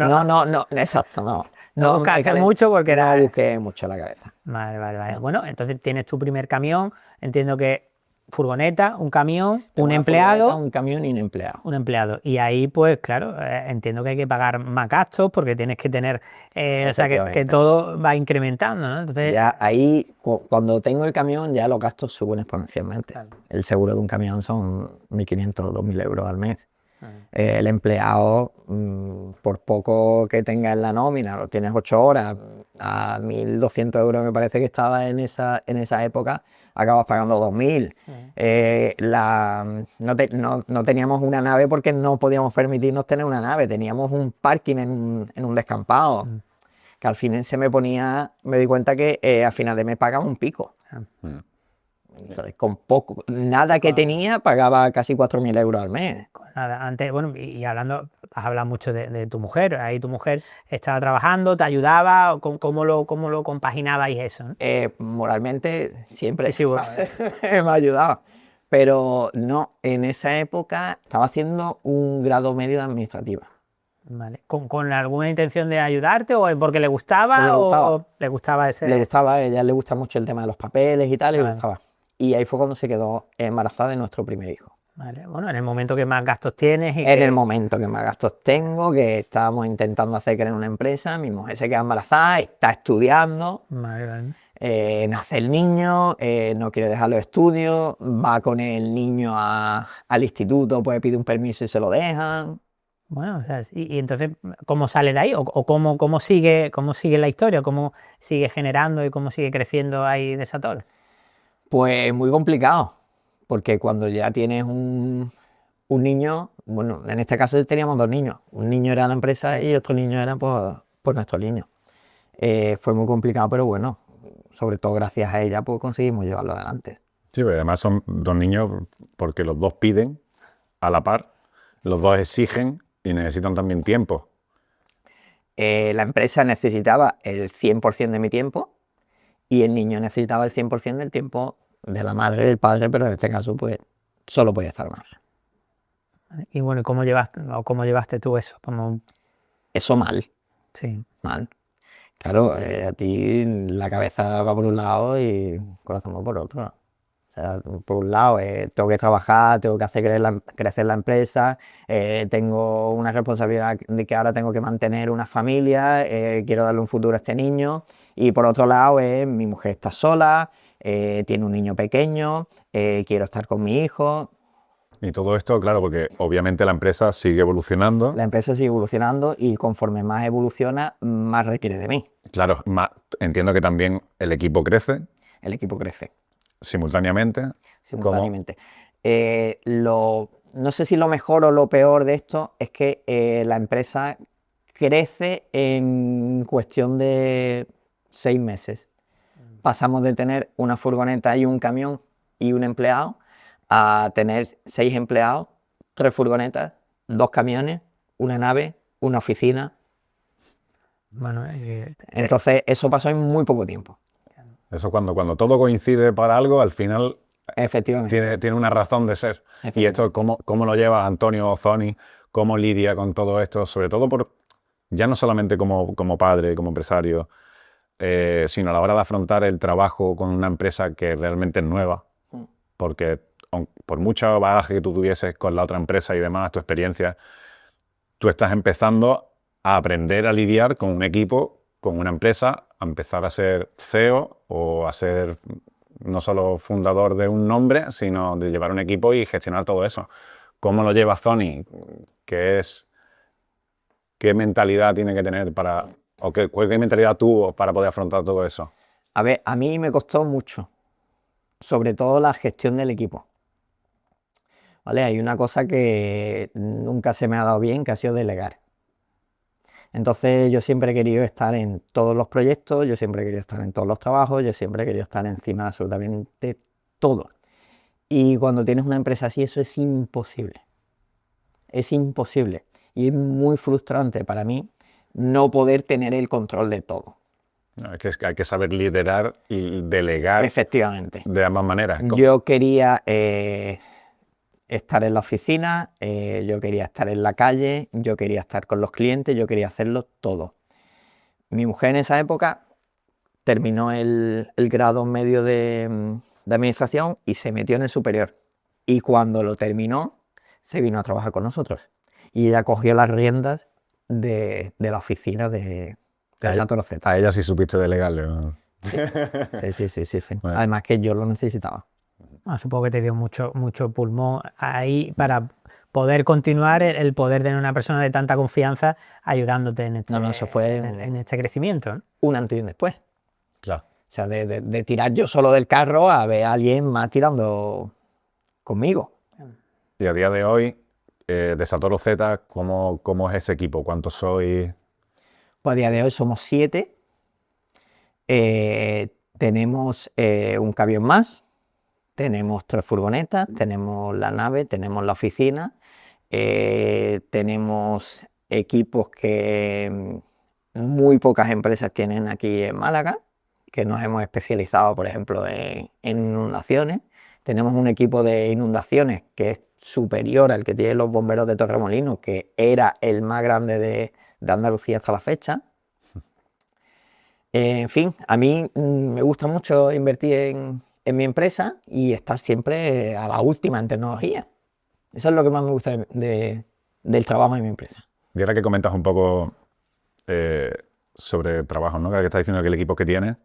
Speaker 1: Exacto, no.
Speaker 3: No buscaste mucho porque era...
Speaker 1: No busqué mucho la cabeza.
Speaker 3: Vale. Bueno, entonces tienes tu primer camión, entiendo que furgoneta, un camión, un empleado...
Speaker 1: Un camión y un empleado.
Speaker 3: Un empleado. Y ahí, pues claro, entiendo que hay que pagar más gastos porque tienes que tener... o sea, que todo va incrementando, ¿no? Entonces...
Speaker 1: Ya ahí, cuando tengo el camión, ya los gastos suben exponencialmente. Claro. El seguro de un camión son 1.500, 2.000 euros al mes. El empleado, por poco que tenga en la nómina, lo tienes 8 horas, a 1.200 euros me parece que estaba en esa época, acabas pagando 2.000. No teníamos una nave porque no podíamos permitirnos tener una nave, teníamos un parking en un descampado, que al final me di cuenta que a final de mes pagaba un pico. Entonces, con poco, nada que tenía, pagaba casi 4.000 euros al mes.
Speaker 3: Nada, antes, bueno, y hablando, has hablado mucho de tu mujer, ahí tu mujer estaba trabajando, te ayudaba, ¿cómo lo compaginabais eso, ¿no?
Speaker 1: Moralmente siempre
Speaker 3: sí, bueno.
Speaker 1: me ha ayudado, pero no, en esa época estaba haciendo un grado medio de administrativa.
Speaker 3: Vale. ¿Con alguna intención de ayudarte o porque le gustaba? ¿O le gustaba ese...?
Speaker 1: Le gustaba, a ella le gusta mucho el tema de los papeles y tal, y le gustaba. Y ahí fue cuando se quedó embarazada de nuestro primer hijo.
Speaker 3: Vale, bueno, en el momento que más gastos tienes...
Speaker 1: El momento que más gastos tengo, que estábamos intentando hacer crecer una empresa, mi mujer se queda embarazada, está estudiando,
Speaker 3: vale.
Speaker 1: Nace el niño, no quiere dejar los estudios, va con el niño al instituto, pues pide un permiso y se lo dejan.
Speaker 3: Bueno, o sea, y entonces, ¿cómo sale de ahí? ¿O cómo sigue la historia? ¿Cómo sigue generando y cómo sigue creciendo ahí de Sator?
Speaker 1: Pues muy complicado, porque cuando ya tienes un niño, bueno, en este caso teníamos 2 niños, un niño era la empresa y otro niño era por nuestro niño. Fue muy complicado, pero bueno, sobre todo gracias a ella pues conseguimos llevarlo adelante.
Speaker 2: Sí, pero además son 2 niños porque los 2 piden a la par, los 2 exigen y necesitan también tiempo.
Speaker 1: La empresa necesitaba el 100% de mi tiempo y el niño necesitaba el 100% del tiempo de la madre y del padre, pero en este caso pues solo podía estar madre.
Speaker 3: Y bueno, ¿cómo llevaste tú eso?
Speaker 1: Eso mal.
Speaker 3: Sí.
Speaker 1: Mal. Claro, a ti la cabeza va por un lado y el corazón va por otro, ¿no? O sea, por un lado, tengo que trabajar, tengo que hacer crecer la empresa, tengo una responsabilidad de que ahora tengo que mantener una familia, quiero darle un futuro a este niño. Y por otro lado, mi mujer está sola, tiene un niño pequeño, quiero estar con mi hijo.
Speaker 2: Y todo esto, claro, porque obviamente la empresa sigue evolucionando.
Speaker 1: La empresa sigue evolucionando y conforme más evoluciona, más requiere de mí.
Speaker 2: Claro, entiendo que también el equipo crece
Speaker 1: El equipo crece
Speaker 2: simultáneamente.
Speaker 1: simultáneamente. No sé si lo mejor o lo peor de esto es que la empresa crece en cuestión de 6 meses. Pasamos de tener una furgoneta y un camión y un empleado a tener 6 empleados, 3 furgonetas, 2 camiones, una nave, una oficina.
Speaker 3: Bueno,
Speaker 1: Entonces eso pasó en muy poco tiempo.
Speaker 2: Eso cuando todo coincide para algo, al final
Speaker 1: Efectivamente.
Speaker 2: tiene una razón de ser. Y esto, ¿cómo lo lleva Antonio Ozzoni? ¿Cómo lidia con todo esto? Sobre todo ya no solamente como padre, como empresario, sino a la hora de afrontar el trabajo con una empresa que realmente es nueva. Porque por mucho bagaje que tú tuvieses con la otra empresa y demás, tu experiencia, tú estás empezando a aprender a lidiar con un equipo, con una empresa, a empezar a ser CEO o a ser no solo fundador de un nombre, sino de llevar un equipo y gestionar todo eso. ¿Cómo lo lleva Ozzoni? ¿Qué mentalidad tiene que tener qué mentalidad tuvo para poder afrontar todo eso?
Speaker 1: A ver, a mí me costó mucho, sobre todo la gestión del equipo. ¿Vale? Hay una cosa que nunca se me ha dado bien, que ha sido delegar. Entonces yo siempre he querido estar en todos los proyectos, yo siempre he querido estar en todos los trabajos, yo siempre he querido estar encima de absolutamente todo. Y cuando tienes una empresa así, eso es imposible. Es imposible. Y es muy frustrante para mí no poder tener el control de todo.
Speaker 2: Es que hay que saber liderar y delegar.
Speaker 1: Efectivamente.
Speaker 2: De ambas maneras.
Speaker 1: Yo quería estar en la oficina, yo quería estar en la calle, yo quería estar con los clientes, yo quería hacerlo todo. Mi mujer en esa época terminó el grado medio de administración y se metió en el superior. Y cuando lo terminó, se vino a trabajar con nosotros. Y ella cogió las riendas de la oficina de Santoro Z.
Speaker 2: A ella sí supiste delegarle, ¿no?
Speaker 1: Sí.
Speaker 2: Bueno.
Speaker 1: Además que yo lo necesitaba.
Speaker 3: Supongo que te dio mucho pulmón ahí para poder continuar, el poder tener una persona de tanta confianza ayudándote en
Speaker 1: Eso fue
Speaker 3: en este crecimiento, ¿no?
Speaker 1: un antes y un después.
Speaker 2: Claro.
Speaker 1: O sea, de tirar yo solo del carro a ver a alguien más tirando conmigo.
Speaker 2: Y a día de hoy, de Santoro Z, ¿cómo es ese equipo? ¿Cuántos sois?
Speaker 1: Pues a día de hoy somos 7. Tenemos un camión más, tenemos 3 furgonetas, tenemos la nave, tenemos la oficina, tenemos equipos que muy pocas empresas tienen aquí en Málaga, que nos hemos especializado, por ejemplo, en inundaciones. Tenemos un equipo de inundaciones que es superior al que tienen los bomberos de Torremolinos, que era el más grande de Andalucía hasta la fecha. En fin, a mí me gusta mucho invertir en mi empresa y estar siempre a la última en tecnología. Eso es lo que más me gusta del trabajo en mi empresa.
Speaker 2: Y ahora que comentas un poco sobre el trabajo, ¿no? Que estás diciendo que el equipo que tienes,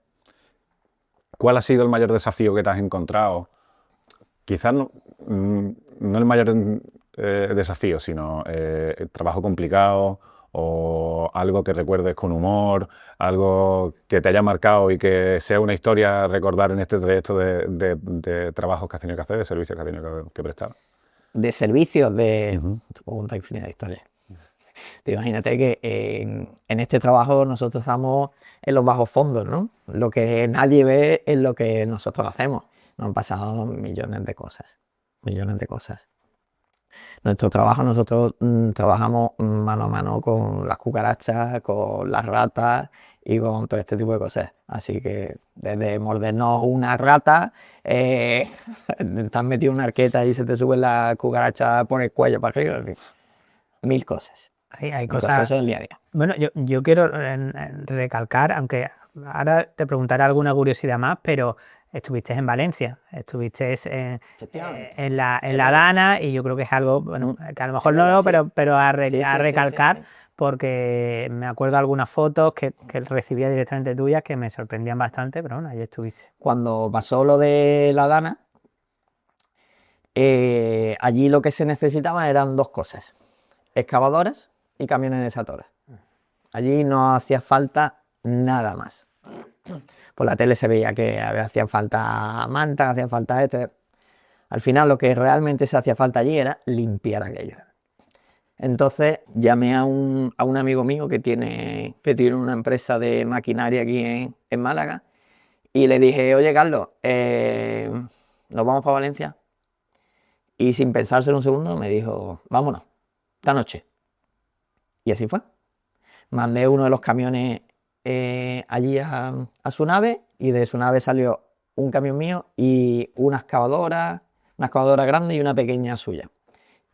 Speaker 2: ¿cuál ha sido el mayor desafío que te has encontrado? Quizás no el mayor desafío, sino el trabajo complicado o algo que recuerdes con humor, algo que te haya marcado y que sea una historia a recordar en este trayecto de trabajos que has tenido que hacer, de servicios que has tenido que prestar.
Speaker 1: De servicios, te puedo contar infinidad de historias. Te imagínate que en este trabajo nosotros estamos en los bajos fondos, ¿no? Lo que nadie ve es lo que nosotros hacemos. Nos han pasado millones de cosas. Nuestro trabajo, nosotros trabajamos mano a mano con las cucarachas, con las ratas y con todo este tipo de cosas. Así que desde mordernos una rata, te has metido una arqueta y se te sube la cucaracha por el cuello para arriba. 1000 cosas.
Speaker 3: Hay cosas.
Speaker 1: Eso del día a día.
Speaker 3: Bueno, yo quiero recalcar, aunque ahora te preguntaré alguna curiosidad más, pero estuviste en Valencia, estuviste en la Dana y yo creo que es algo, bueno, que a lo mejor no, pero a recalcar, porque me acuerdo de algunas fotos que recibía directamente tuyas que me sorprendían bastante, pero bueno, ahí estuviste.
Speaker 1: Cuando pasó lo de la Dana, allí lo que se necesitaba eran dos cosas: excavadoras y camiones desatora. Allí no hacía falta nada más. Por la tele se veía que hacían falta mantas, hacían falta esto. Al final lo que realmente se hacía falta allí era limpiar aquello. Entonces llamé a un amigo mío que tiene una empresa de maquinaria aquí en Málaga y le dije: oye, Carlos, ¿nos vamos para Valencia? Y sin pensárselo un segundo me dijo: vámonos, esta noche. Y así fue. Mandé uno de los camiones allí a su nave, y de su nave salió un camión mío y una excavadora grande y una pequeña suya.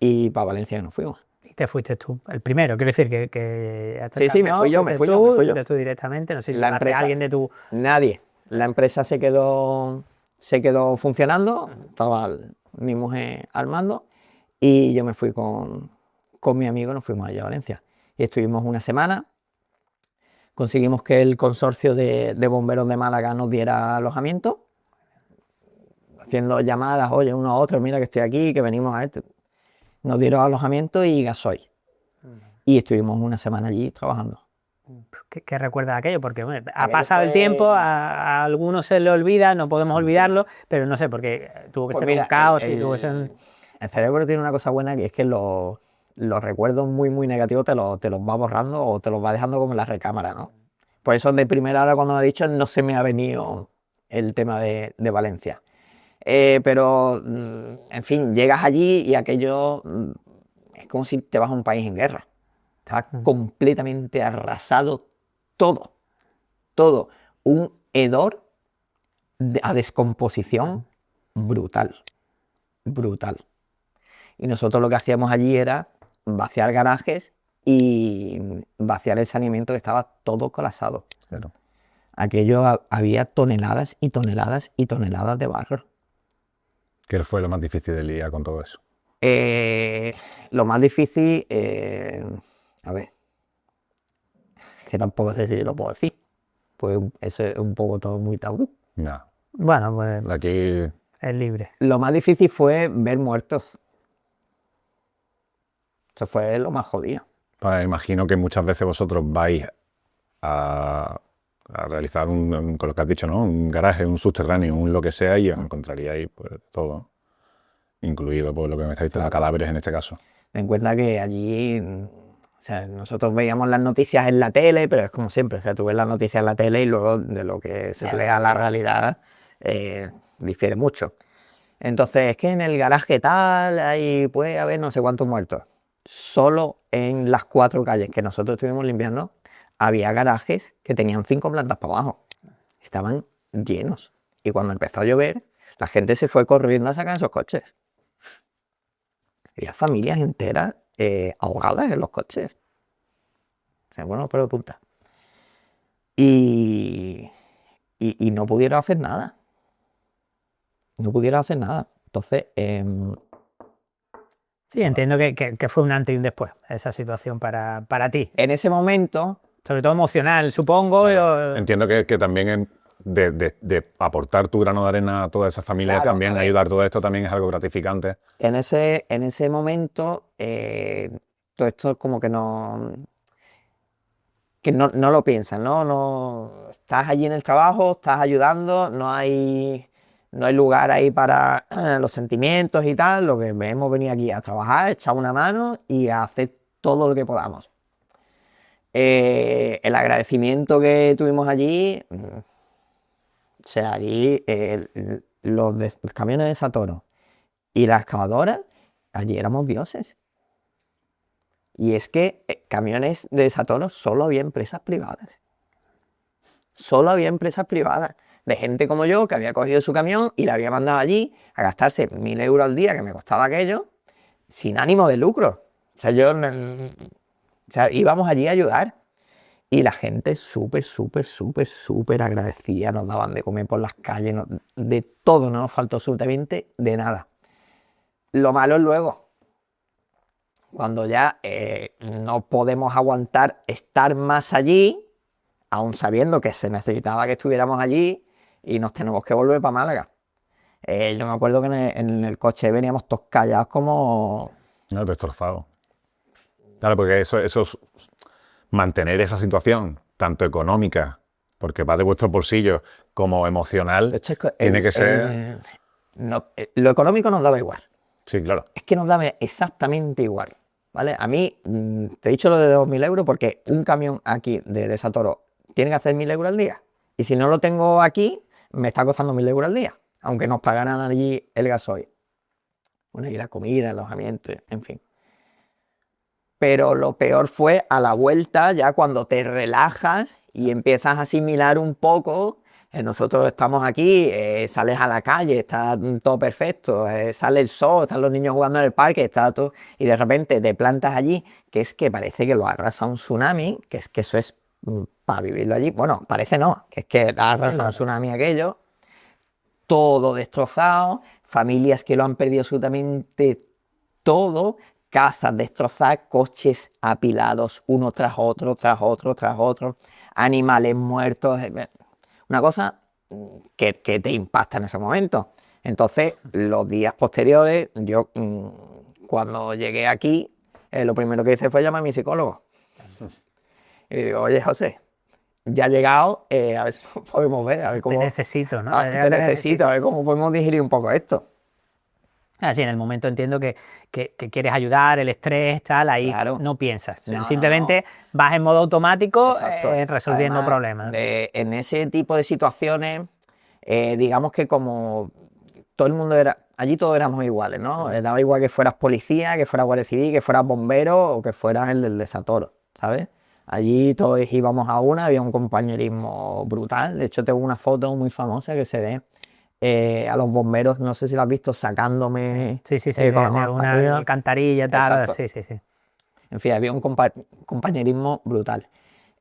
Speaker 1: Y para Valencia nos fuimos.
Speaker 3: Y te fuiste tú, el primero, quiero decir que
Speaker 1: Sí, me fui yo.
Speaker 3: Fuiste tú directamente, no sé si
Speaker 1: La
Speaker 3: llamaste a
Speaker 1: empresa,
Speaker 3: alguien de tu...
Speaker 1: nadie. La empresa se quedó funcionando, estaba mi mujer al mando, y yo me fui con mi amigo, nos fuimos allá a Valencia. Y estuvimos una semana, conseguimos que el consorcio de bomberos de Málaga nos diera alojamiento, haciendo llamadas, oye, uno a otro, mira que estoy aquí, que venimos a este. Nos dieron alojamiento y gasoil. Y estuvimos una semana allí trabajando.
Speaker 3: ¿Qué recuerdas de aquello? Porque bueno, ha pasado el tiempo, a algunos se le olvida, no podemos olvidarlo, pero no sé, porque tuvo que
Speaker 1: Pues
Speaker 3: ser
Speaker 1: mira,
Speaker 3: un caos.
Speaker 1: El cerebro tiene una cosa buena, que es que los recuerdos muy, muy negativos te los va borrando o te los va dejando como en la recámara, ¿no? Por eso de primera hora, cuando me ha dicho, no se me ha venido el tema de Valencia. Pero, en fin, llegas allí y aquello es como si te vas a un país en guerra. Está completamente arrasado todo. Un hedor a descomposición brutal. Y nosotros lo que hacíamos allí era vaciar garajes y vaciar el saneamiento, que estaba todo colapsado.
Speaker 2: Claro.
Speaker 1: Aquello, había toneladas y toneladas y toneladas de barro.
Speaker 2: ¿Qué fue lo más difícil de lidiar con todo eso?
Speaker 1: Lo más difícil, a ver, que tampoco sé si lo puedo decir, pues eso es un poco todo muy tabú.
Speaker 2: No.
Speaker 3: Bueno, pues
Speaker 2: Aquí
Speaker 3: es libre.
Speaker 1: Lo más difícil fue ver muertos. Eso fue lo más jodido.
Speaker 2: pues, imagino que muchas veces vosotros vais a realizar con lo que has dicho, ¿no? Un garaje, un subterráneo, un lo que sea, y os encontraríais pues, todo, incluido por lo que me estáis diciendo, cadáveres en este caso.
Speaker 1: Ten en cuenta que allí, o sea, nosotros veíamos las noticias en la tele, pero es como siempre, o sea, tú ves las noticias en la tele y luego de lo que se ve a la realidad difiere mucho. Entonces, es que en el garaje tal, ahí puede haber no sé cuántos muertos. Solo en las 4 calles que nosotros estuvimos limpiando, había garajes que tenían 5 plantas para abajo. Estaban llenos. Y cuando empezó a llover, la gente se fue corriendo a sacar esos coches. Había familias enteras ahogadas en los coches. O sea, bueno, pero punta. Y no pudieron hacer nada. Entonces,
Speaker 3: Sí, entiendo que fue un antes y un después esa situación para ti.
Speaker 1: en ese momento,
Speaker 3: Sobre todo emocional, supongo.
Speaker 2: Entiendo que también de aportar tu grano de arena a toda esa familia,
Speaker 1: Claro,
Speaker 2: también
Speaker 1: a ver.
Speaker 2: ayudar, todo esto también es algo gratificante.
Speaker 1: en ese momento, todo esto es como que no lo piensas, ¿no? No estás allí en el trabajo, estás ayudando, no hay lugar ahí para los sentimientos y tal. Lo que hemos venido aquí a trabajar, echar una mano y a hacer todo lo que podamos. El agradecimiento que tuvimos allí, o sea, allí los camiones de Satono y las excavadoras, allí éramos dioses. Y es que camiones de Satono solo había empresas privadas. Solo había empresas privadas de gente como yo, que había cogido su camión y le había mandado allí a gastarse 1.000 euros al día, que me costaba aquello, sin ánimo de lucro. O sea, íbamos allí a ayudar. Y la gente súper agradecida, nos daban de comer por las calles, de todo, no nos faltó absolutamente de nada. Lo malo es luego, cuando ya no podemos aguantar estar más allí, aun sabiendo que se necesitaba que estuviéramos allí, y nos tenemos que volver para Málaga. Yo me acuerdo que en el coche veníamos todos callados como...
Speaker 2: No, destrozado. Claro, porque eso es mantener esa situación, tanto económica, porque va de vuestro bolsillo, como emocional,
Speaker 1: De hecho, es que
Speaker 2: tiene que ser...
Speaker 1: lo económico nos daba igual.
Speaker 2: Sí, claro.
Speaker 1: Es que nos daba exactamente igual, ¿vale? A mí, te he dicho lo de 2.000 euros porque un camión aquí de Desatoro tiene que hacer 1.000 euros al día. Y si no lo tengo aquí, me está costando 1.000 euros al día, aunque nos pagaran allí el gasoil. Bueno, y la comida, el alojamiento, en fin. Pero lo peor fue a la vuelta, ya cuando te relajas y empiezas a asimilar un poco. Nosotros estamos aquí, sales a la calle, está todo perfecto, sale el sol, están los niños jugando en el parque, está todo, y de repente te plantas allí, que es que parece que lo arrasa un tsunami, que es que eso es para vivirlo allí. Bueno, parece no, que es que arrasa un tsunami aquello, todo destrozado, familias que lo han perdido absolutamente todo, casas destrozadas, coches apilados uno tras otro, tras otro, tras otro, animales muertos, una cosa que te impacta en ese momento. Entonces, los días posteriores, yo cuando llegué aquí, lo primero que hice fue llamar a mi psicólogo. Y le digo, oye, José, ya he llegado, a ver si podemos ver, a ver cómo...
Speaker 3: Te necesito, ¿no?
Speaker 1: te necesito, a ver cómo podemos digerir un poco esto.
Speaker 3: Así, en el momento entiendo que quieres ayudar, el estrés, tal, ahí
Speaker 1: Claro.
Speaker 3: no piensas.
Speaker 1: No,
Speaker 3: Simplemente vas en modo automático
Speaker 1: Exacto.
Speaker 3: resolviendo
Speaker 1: Además,
Speaker 3: problemas.
Speaker 1: En ese tipo de situaciones, digamos que como todo el mundo era, allí todos éramos iguales, ¿no? Daba igual que fueras policía, que fueras guardia civil, que fueras bombero o que fueras el del Desatoro, ¿sabes? Allí todos íbamos a una, había un compañerismo brutal. De hecho, tengo una foto muy famosa que se ve a los bomberos, no sé si lo has visto, sacándome
Speaker 3: Sí,
Speaker 1: con la mano
Speaker 3: una
Speaker 1: arriba.
Speaker 3: alcantarilla, tal.
Speaker 1: Exacto.
Speaker 3: Sí.
Speaker 1: En fin, había un compañerismo brutal.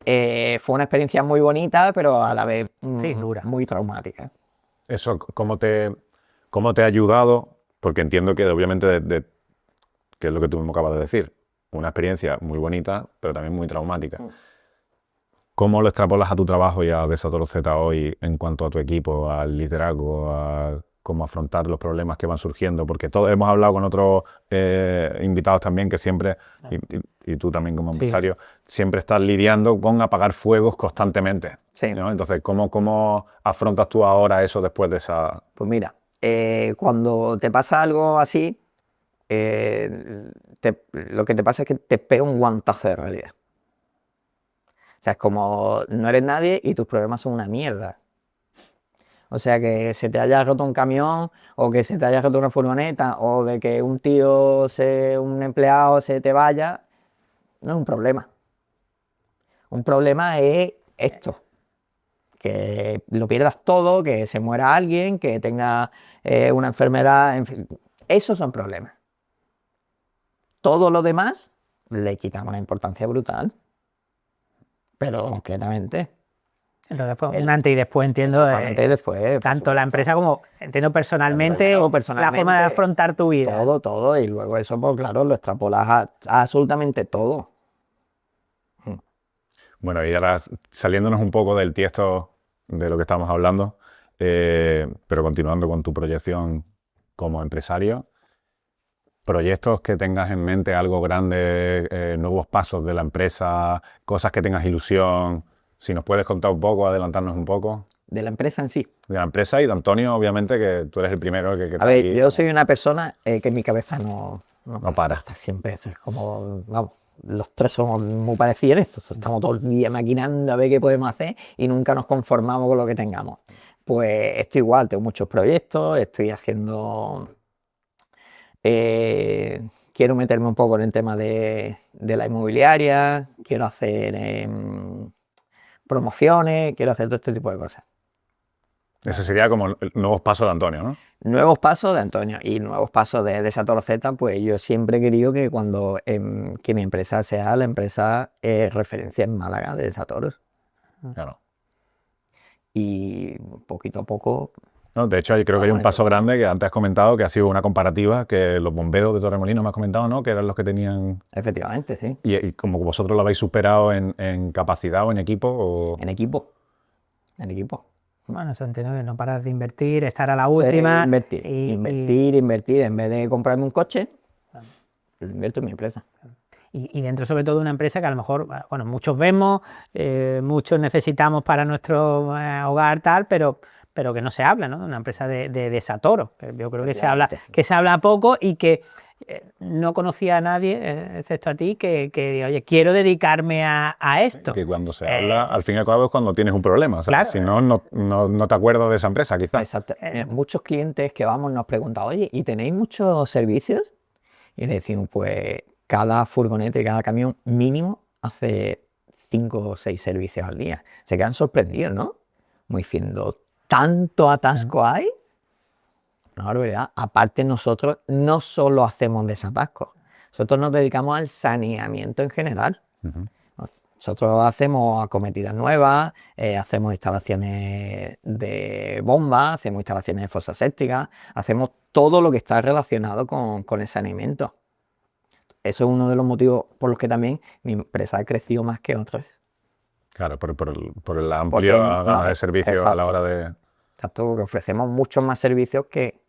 Speaker 1: Fue una experiencia muy bonita, pero a la vez
Speaker 3: Sí, dura.
Speaker 1: muy traumática.
Speaker 2: Eso, ¿cómo te ha ayudado? Porque entiendo que obviamente, que es lo que tú mismo acabas de decir, una experiencia muy bonita, pero también muy traumática. ¿Cómo lo extrapolas a tu trabajo y a Desatoro Z hoy en cuanto a tu equipo, al liderazgo, a cómo afrontar los problemas que van surgiendo? Porque todos hemos hablado con otros invitados también que siempre, y tú también como empresario, siempre estás lidiando con apagar fuegos constantemente.
Speaker 1: Sí.
Speaker 2: ¿No? Entonces, ¿cómo afrontas tú ahora eso después de esa...?
Speaker 1: Pues mira, cuando te pasa algo así, lo que te pasa es que te pega un guantazo de realidad. O sea, es como no eres nadie y tus problemas son una mierda. O sea, que se te haya roto un camión o que se te haya roto una furgoneta o de que un tío, un empleado se te vaya, no es un problema. Un problema es esto, que lo pierdas todo, que se muera alguien, que tenga una enfermedad, en fin, esos son problemas. Todo lo demás le quitamos una importancia brutal, pero completamente.
Speaker 3: Entonces, pues, un antes y después, entiendo,
Speaker 1: Antes y después,
Speaker 3: tanto la empresa como, entiendo, personalmente, la forma de afrontar tu vida.
Speaker 1: Todo, y luego eso, pues claro, lo extrapolas a absolutamente todo.
Speaker 2: Bueno, y ahora saliéndonos un poco del tiesto de lo que estamos hablando, pero continuando con tu proyección como empresario, proyectos que tengas en mente, algo grande, nuevos pasos de la empresa, cosas que tengas ilusión, si nos puedes contar un poco, adelantarnos un poco.
Speaker 1: De la empresa en sí.
Speaker 2: De la empresa y de Antonio, obviamente, que tú eres el primero que
Speaker 1: A ver,
Speaker 2: aquí,
Speaker 1: yo soy una persona que en mi cabeza no
Speaker 2: para.
Speaker 1: Está siempre, eso es como, vamos, los tres somos muy parecidos en esto, estamos todo el día maquinando a ver qué podemos hacer y nunca nos conformamos con lo que tengamos. Pues esto igual, tengo muchos proyectos, estoy haciendo... quiero meterme un poco en el tema de la inmobiliaria, quiero hacer promociones, quiero hacer todo este tipo de cosas.
Speaker 2: Ese sería como el nuevos pasos de Antonio, ¿no?
Speaker 1: Nuevos pasos de Antonio y nuevos pasos de Desatoro Z, pues yo siempre he querido que cuando que mi empresa sea la empresa referencia en Málaga de Desatoro.
Speaker 2: Claro.
Speaker 1: Y poquito a poco...
Speaker 2: No, de hecho, creo que hay un paso grande que antes has comentado, que ha sido una comparativa, que los bomberos de Torremolinos me has comentado, ¿no? Que eran los que tenían...
Speaker 1: Efectivamente, sí.
Speaker 2: Y como vosotros lo habéis superado en capacidad o en equipo, o...
Speaker 1: En equipo. En equipo.
Speaker 3: Bueno, eso entiendo que no parar de invertir, estar a la última.
Speaker 1: Invertir. En vez de comprarme un coche, lo invierto en mi empresa.
Speaker 3: Y dentro sobre todo de una empresa que a lo mejor, bueno, muchos vemos, muchos necesitamos para nuestro hogar tal, pero que no se habla, ¿no? De una empresa de Satoro, que yo creo que se habla poco y que no conocía a nadie, excepto a ti, que oye, quiero dedicarme a esto.
Speaker 2: Que cuando se habla, al fin y al cabo es cuando tienes un problema. O sea,
Speaker 3: claro.
Speaker 2: Si no te acuerdas de esa empresa, quizás.
Speaker 1: Exacto. Muchos clientes que vamos nos preguntan, oye, ¿y tenéis muchos servicios? Y le decimos, pues cada furgoneta y cada camión mínimo hace 5 o 6 servicios al día. Se quedan sorprendidos, ¿no? Como diciendo, ¿tanto atasco hay? Una barbaridad. Aparte, nosotros no solo hacemos desatascos, nosotros nos dedicamos al saneamiento en general. Nosotros hacemos acometidas nuevas, hacemos instalaciones de bombas, hacemos instalaciones de fosas sépticas, hacemos todo lo que está relacionado con el saneamiento. Eso es uno de los motivos por los que también mi empresa ha crecido más que otros.
Speaker 2: Claro, por el amplio gama de servicios a la hora de...
Speaker 1: Exacto, porque ofrecemos muchos más servicios que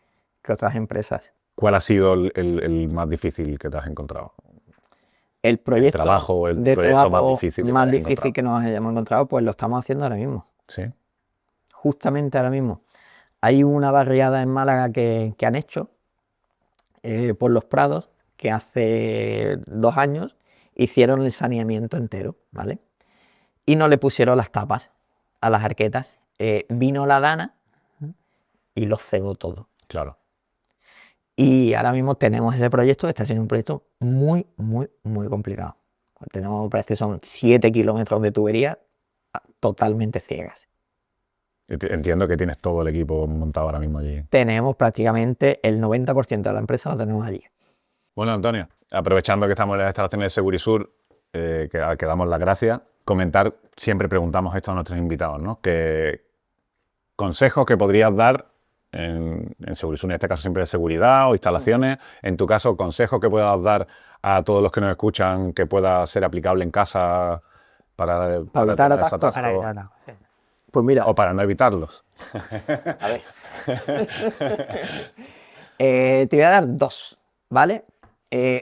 Speaker 1: otras empresas.
Speaker 2: ¿Cuál ha sido el más difícil que te has encontrado?
Speaker 1: El proyecto
Speaker 2: de trabajo más difícil
Speaker 1: que nos hayamos encontrado, pues lo estamos haciendo ahora mismo.
Speaker 2: Sí.
Speaker 1: Justamente ahora mismo. Hay una barriada en Málaga que han hecho por los Prados, que hace 2 años hicieron el saneamiento entero, ¿vale? Y no le pusieron las tapas a las arquetas. Vino la Dana y lo cegó todo.
Speaker 2: Claro.
Speaker 1: Y ahora mismo tenemos ese proyecto que está siendo un proyecto muy, muy, muy complicado. Tenemos, parece que son 7 kilómetros de tubería totalmente ciegas.
Speaker 2: Entiendo que tienes todo el equipo montado ahora mismo allí.
Speaker 1: Tenemos prácticamente el 90% de la empresa lo tenemos allí.
Speaker 2: Bueno, Antonio, aprovechando que estamos en las instalaciones de Segurisur, que damos las gracias, comentar, siempre preguntamos esto a nuestros invitados, ¿no? ¿Qué consejos que podrías dar en Segurisur, en este caso siempre de seguridad o instalaciones? En tu caso, consejos que puedas dar a todos los que nos escuchan que pueda ser aplicable en casa para
Speaker 1: evitar atascos.
Speaker 3: Sí.
Speaker 1: Pues mira,
Speaker 2: o para no evitarlos.
Speaker 1: A ver. Te voy a dar 2, ¿vale?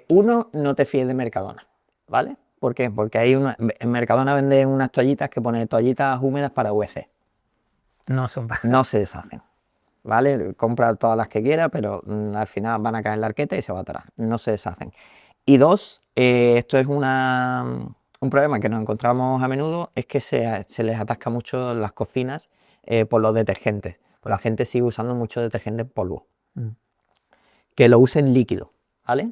Speaker 1: Uno, no te fíes de Mercadona, ¿vale? ¿Por qué? Porque en Mercadona venden unas toallitas que ponen toallitas húmedas para VC. No se deshacen, ¿vale? Compra todas las que quieras, pero al final van a caer en la arqueta y se va atrás. No se deshacen. Y 2, esto es un problema que nos encontramos a menudo, es que se les atasca mucho las cocinas por los detergentes. Pues la gente sigue usando mucho detergente en polvo. Que lo usen líquido, ¿vale?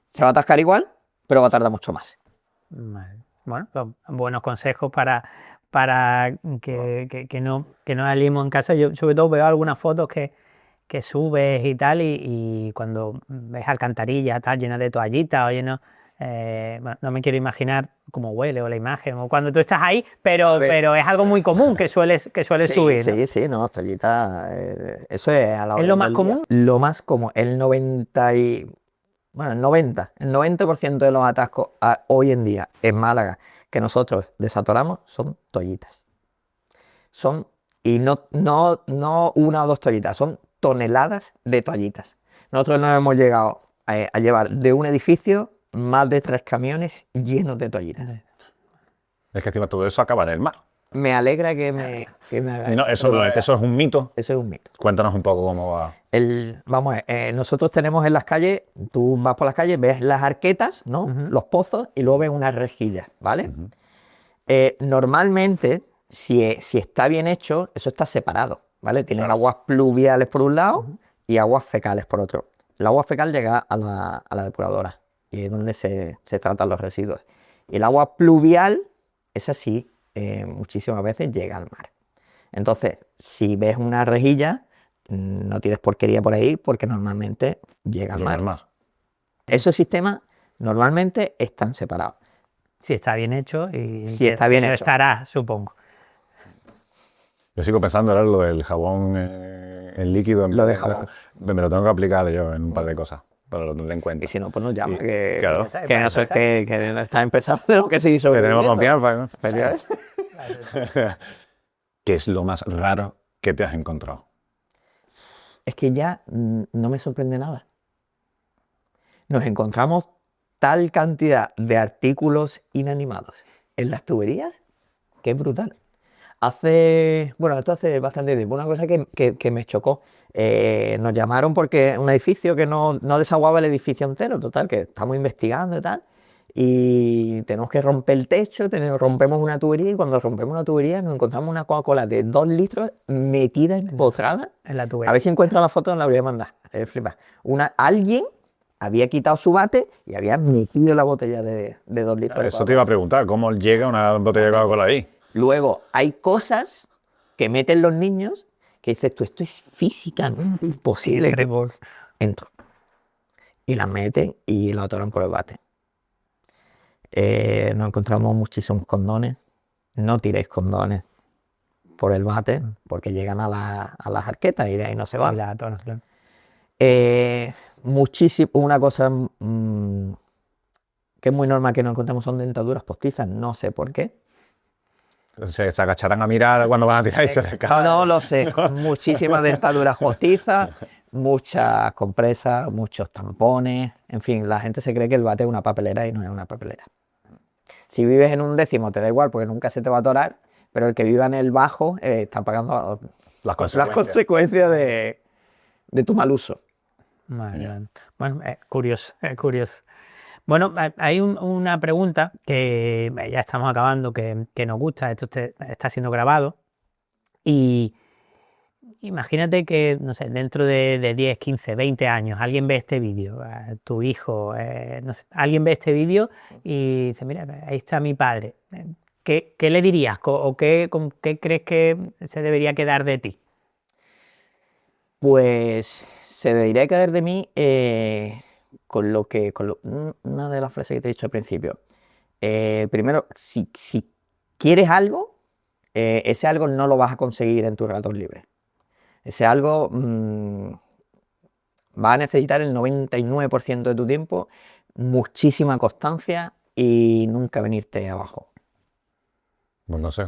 Speaker 1: Se va a atascar igual, pero va a tardar mucho más.
Speaker 3: Vale. Bueno, pues, buenos consejos para que no la liemos en casa. Yo sobre todo veo algunas fotos que subes y tal, y cuando ves alcantarillas tal, llenas de toallitas o lleno, bueno, no me quiero imaginar cómo huele o la imagen o cuando tú estás ahí, pero es algo muy común que sueles subir, ¿no?
Speaker 1: Sí, no, toallitas, eso es a la hora
Speaker 3: ¿Es lo más
Speaker 1: del
Speaker 3: común?
Speaker 1: día. Lo más común, el 90% de los atascos hoy en día en Málaga que nosotros desatoramos son toallitas. Y no 1 o 2 toallitas, son toneladas de toallitas. Nosotros nos hemos llegado a llevar de un edificio más de 3 camiones llenos de toallitas.
Speaker 2: Es que encima todo eso acaba en el mar.
Speaker 1: Me alegra que me hagas
Speaker 2: No, eso es un mito.
Speaker 1: Eso es un mito.
Speaker 2: Cuéntanos un poco cómo va.
Speaker 1: Vamos a ver, nosotros tenemos en las calles, tú vas por las calles, ves las arquetas, ¿no? Los pozos y luego ves unas rejillas, ¿vale? Normalmente, si está bien hecho, eso está separado, ¿vale? Tienen aguas pluviales por un lado y aguas fecales por otro. El agua fecal llega a la depuradora y es donde se tratan los residuos. Y el agua pluvial, esa sí, muchísimas veces llega al mar. Entonces, si ves una rejilla, no tires porquería por ahí porque normalmente llega al mar. Esos sistemas normalmente están separados.
Speaker 3: Si está bien hecho y
Speaker 1: si está bien hecho.
Speaker 3: Estará, supongo.
Speaker 2: Yo sigo pensando ahora lo del jabón en líquido.
Speaker 1: Lo de jabón.
Speaker 2: Me lo tengo que aplicar yo en un par de cosas para lo tener en cuenta.
Speaker 1: Y si no, pues nos llama, que está empezando de lo que se hizo.
Speaker 2: Que tenemos confianza, ¿no? ¿Qué es lo más raro ¿qué te has encontrado?
Speaker 1: Es que ya no me sorprende nada. Nos encontramos tal cantidad de artículos inanimados en las tuberías que es brutal. Esto hace bastante tiempo, una cosa que me chocó. Nos llamaron porque un edificio que no desaguaba el edificio entero, total, que estamos investigando y tal, y tenemos que romper el techo, rompemos una tubería, y cuando rompemos una tubería nos encontramos una Coca-Cola de 2 litros metida, empotrada
Speaker 3: En la tubería.
Speaker 1: A ver si encuentro la foto, la voy a mandar. Flipa. Alguien había quitado su bate y había metido la botella de 2 litros. de
Speaker 2: Eso te
Speaker 1: Coca-Cola.
Speaker 2: iba a preguntar, ¿cómo llega una botella de Coca-Cola ahí?
Speaker 1: Luego, hay cosas que meten los niños que dices tú, esto es física, ¿no? Imposible. Entro. Y las meten y la atoran por el bate. Nos encontramos muchísimos condones. No tiréis condones por el bate porque llegan a las arquetas y de ahí no se
Speaker 3: Y
Speaker 1: van.
Speaker 3: la atoras, claro.
Speaker 1: Muchísimo, una cosa que es muy normal que nos encontremos son dentaduras postizas, no sé por qué.
Speaker 2: Se agacharán a mirar cuando van a tirar y se les cae.
Speaker 1: No lo sé. Muchísimas dentaduras postizas, muchas compresas, muchos tampones. En fin, la gente se cree que el bate es una papelera y no es una papelera. Si vives en un décimo te da igual porque nunca se te va a atorar, pero el que viva en el bajo está pagando
Speaker 2: Las
Speaker 1: consecuencias de tu mal uso.
Speaker 3: Vale. Bueno, es curioso, es curioso. Bueno, hay una pregunta que ya estamos acabando, que nos gusta, esto está siendo grabado, y imagínate que, no sé, dentro de 10, 15, 20 años alguien ve este vídeo, tu hijo, no sé, alguien ve este vídeo y dice, mira, ahí está mi padre. ¿Qué le dirías o con qué crees que se debería quedar de ti?
Speaker 1: Pues se debería quedar de mí una de las frases que te he dicho al principio. Primero, si quieres algo, ese algo no lo vas a conseguir en tus ratos libres. Ese algo va a necesitar el 99% de tu tiempo, muchísima constancia y nunca venirte abajo.
Speaker 2: Pues no sé.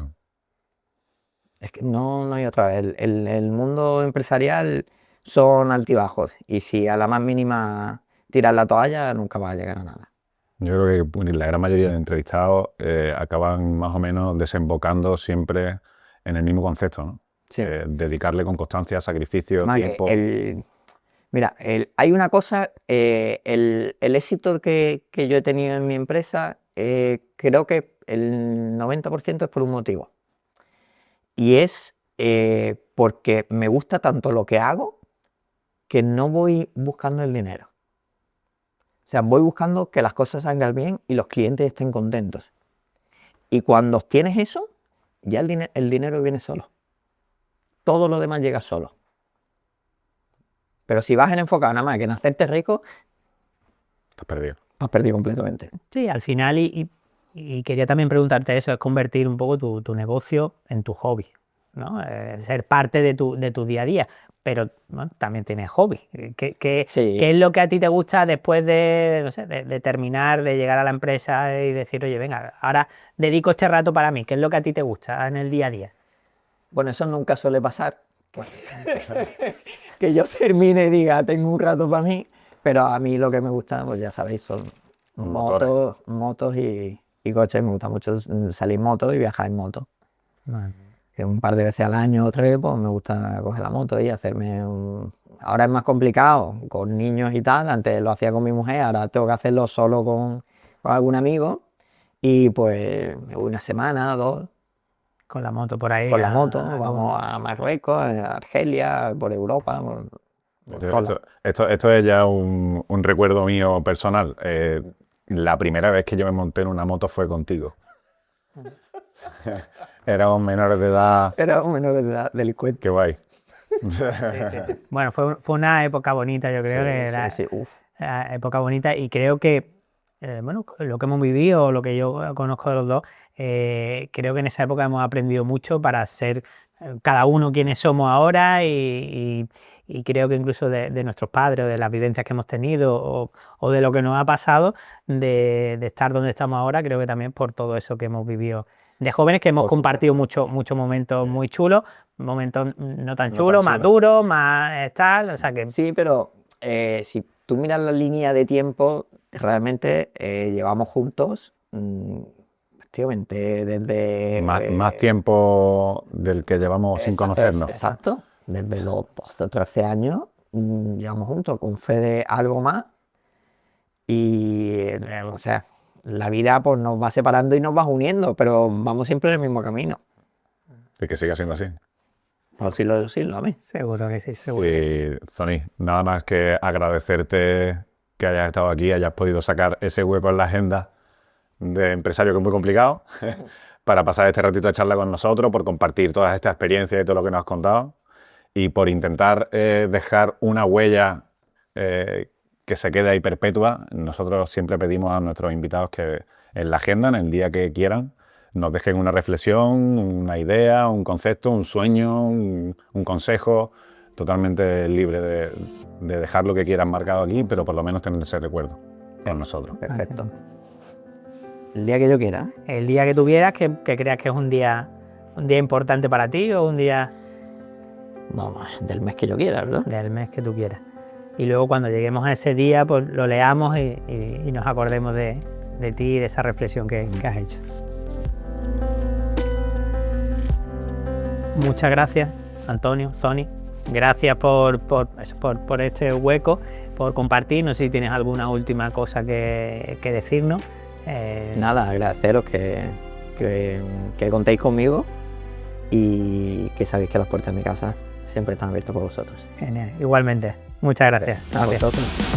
Speaker 1: Es que no hay otra vez. El mundo empresarial son altibajos y si a la más mínima tiras la toalla nunca vas a llegar a nada.
Speaker 2: Yo creo que la gran mayoría de entrevistados acaban más o menos desembocando siempre en el mismo concepto, ¿no?
Speaker 1: Sí.
Speaker 2: Dedicarle con constancia, sacrificio,
Speaker 1: Más que
Speaker 2: tiempo.
Speaker 1: Mira, hay una cosa, el éxito que yo he tenido en mi empresa, creo que el 90% es por un motivo. Y es porque me gusta tanto lo que hago que no voy buscando el dinero. O sea, voy buscando que las cosas salgan bien y los clientes estén contentos. Y cuando tienes eso, ya el dinero viene solo. Todo lo demás llega solo. Pero si vas enfocado nada más que en hacerte rico,
Speaker 2: Estás perdido.
Speaker 1: has perdido completamente.
Speaker 3: Sí, al final, y quería también preguntarte eso, es convertir un poco tu negocio en tu hobby, ¿no? Ser parte de tu día a día, pero bueno, también tienes hobby. ¿Qué es lo que a ti te gusta después de, no sé, de terminar, de llegar a la empresa y decir, oye, venga, ahora dedico este rato para mí? ¿Qué es lo que a ti te gusta en el día a día?
Speaker 1: Bueno, eso nunca suele pasar. Que yo termine y diga, tengo un rato para mí, pero a mí lo que me gusta, pues ya sabéis, son motos y coches. Me gusta mucho salir en moto y viajar en moto.
Speaker 3: Vale.
Speaker 1: Que un par de veces al año o 3, pues me gusta coger la moto y hacerme Ahora es más complicado con niños y tal, antes lo hacía con mi mujer, ahora tengo que hacerlo solo con algún amigo y pues me voy una semana, 2.
Speaker 3: Con la moto por ahí.
Speaker 1: Con la moto, vamos a Marruecos, a Argelia, por Europa.
Speaker 2: Esto es ya un recuerdo mío personal. La primera vez que yo me monté en una moto fue contigo. Éramos menores de edad.
Speaker 1: Éramos menores de edad, delincuentes.
Speaker 2: Qué guay.
Speaker 3: Sí. Bueno, fue una época bonita, yo creo que era época bonita, y creo que bueno, lo que hemos vivido, lo que yo conozco de los dos, creo que en esa época hemos aprendido mucho para ser cada uno quienes somos ahora y creo que incluso de nuestros padres o de las vivencias que hemos tenido o de lo que nos ha pasado de estar donde estamos ahora, creo que también por todo eso que hemos vivido de jóvenes que hemos
Speaker 1: Por
Speaker 3: compartido muchos momentos muy chulos, momentos no tan
Speaker 1: No
Speaker 3: chulos,
Speaker 1: tan
Speaker 3: más
Speaker 1: chulos.
Speaker 3: duros, más tal, o sea que
Speaker 1: Sí, pero si tú miras la línea de tiempo, realmente llevamos juntos prácticamente desde...
Speaker 2: Más tiempo del que llevamos sin conocernos.
Speaker 1: Exacto, desde los 12 o 13 años llevamos juntos, con Fede algo más, y o sea, la vida pues nos va separando y nos va uniendo, pero vamos siempre en el mismo camino.
Speaker 2: Y que siga siendo así.
Speaker 1: Por sí lo amé.
Speaker 3: seguro que sí, seguro.
Speaker 2: Y Sony, nada más que agradecerte que hayas estado aquí, hayas podido sacar ese hueco en la agenda de empresario, que es muy complicado, para pasar este ratito de charla con nosotros, por compartir todas estas experiencias y todo lo que nos has contado, y por intentar dejar una huella que se quede ahí perpetua. Nosotros siempre pedimos a nuestros invitados que en la agenda, en el día que quieran, nos dejen una reflexión, una idea, un concepto, un sueño, un consejo, totalmente libre de dejar lo que quieran marcado aquí, pero por lo menos tener ese recuerdo con nosotros.
Speaker 1: Perfecto. El día que yo quiera.
Speaker 3: El día que tuvieras, que creas que es un día importante para ti o un día
Speaker 1: Vamos, del mes que yo quiera, ¿verdad?
Speaker 3: del mes que tú quieras. Y luego cuando lleguemos a ese día, pues lo leamos y nos acordemos de ti y de esa reflexión que has hecho. Muchas gracias, Antonio, Sony. Gracias por este hueco, por compartir. No sé si tienes alguna última cosa que decirnos.
Speaker 1: Nada, agradeceros que contéis conmigo y que sabéis que las puertas de mi casa siempre están abiertas por vosotros.
Speaker 3: Genial. Igualmente. Muchas gracias.
Speaker 1: A vosotros.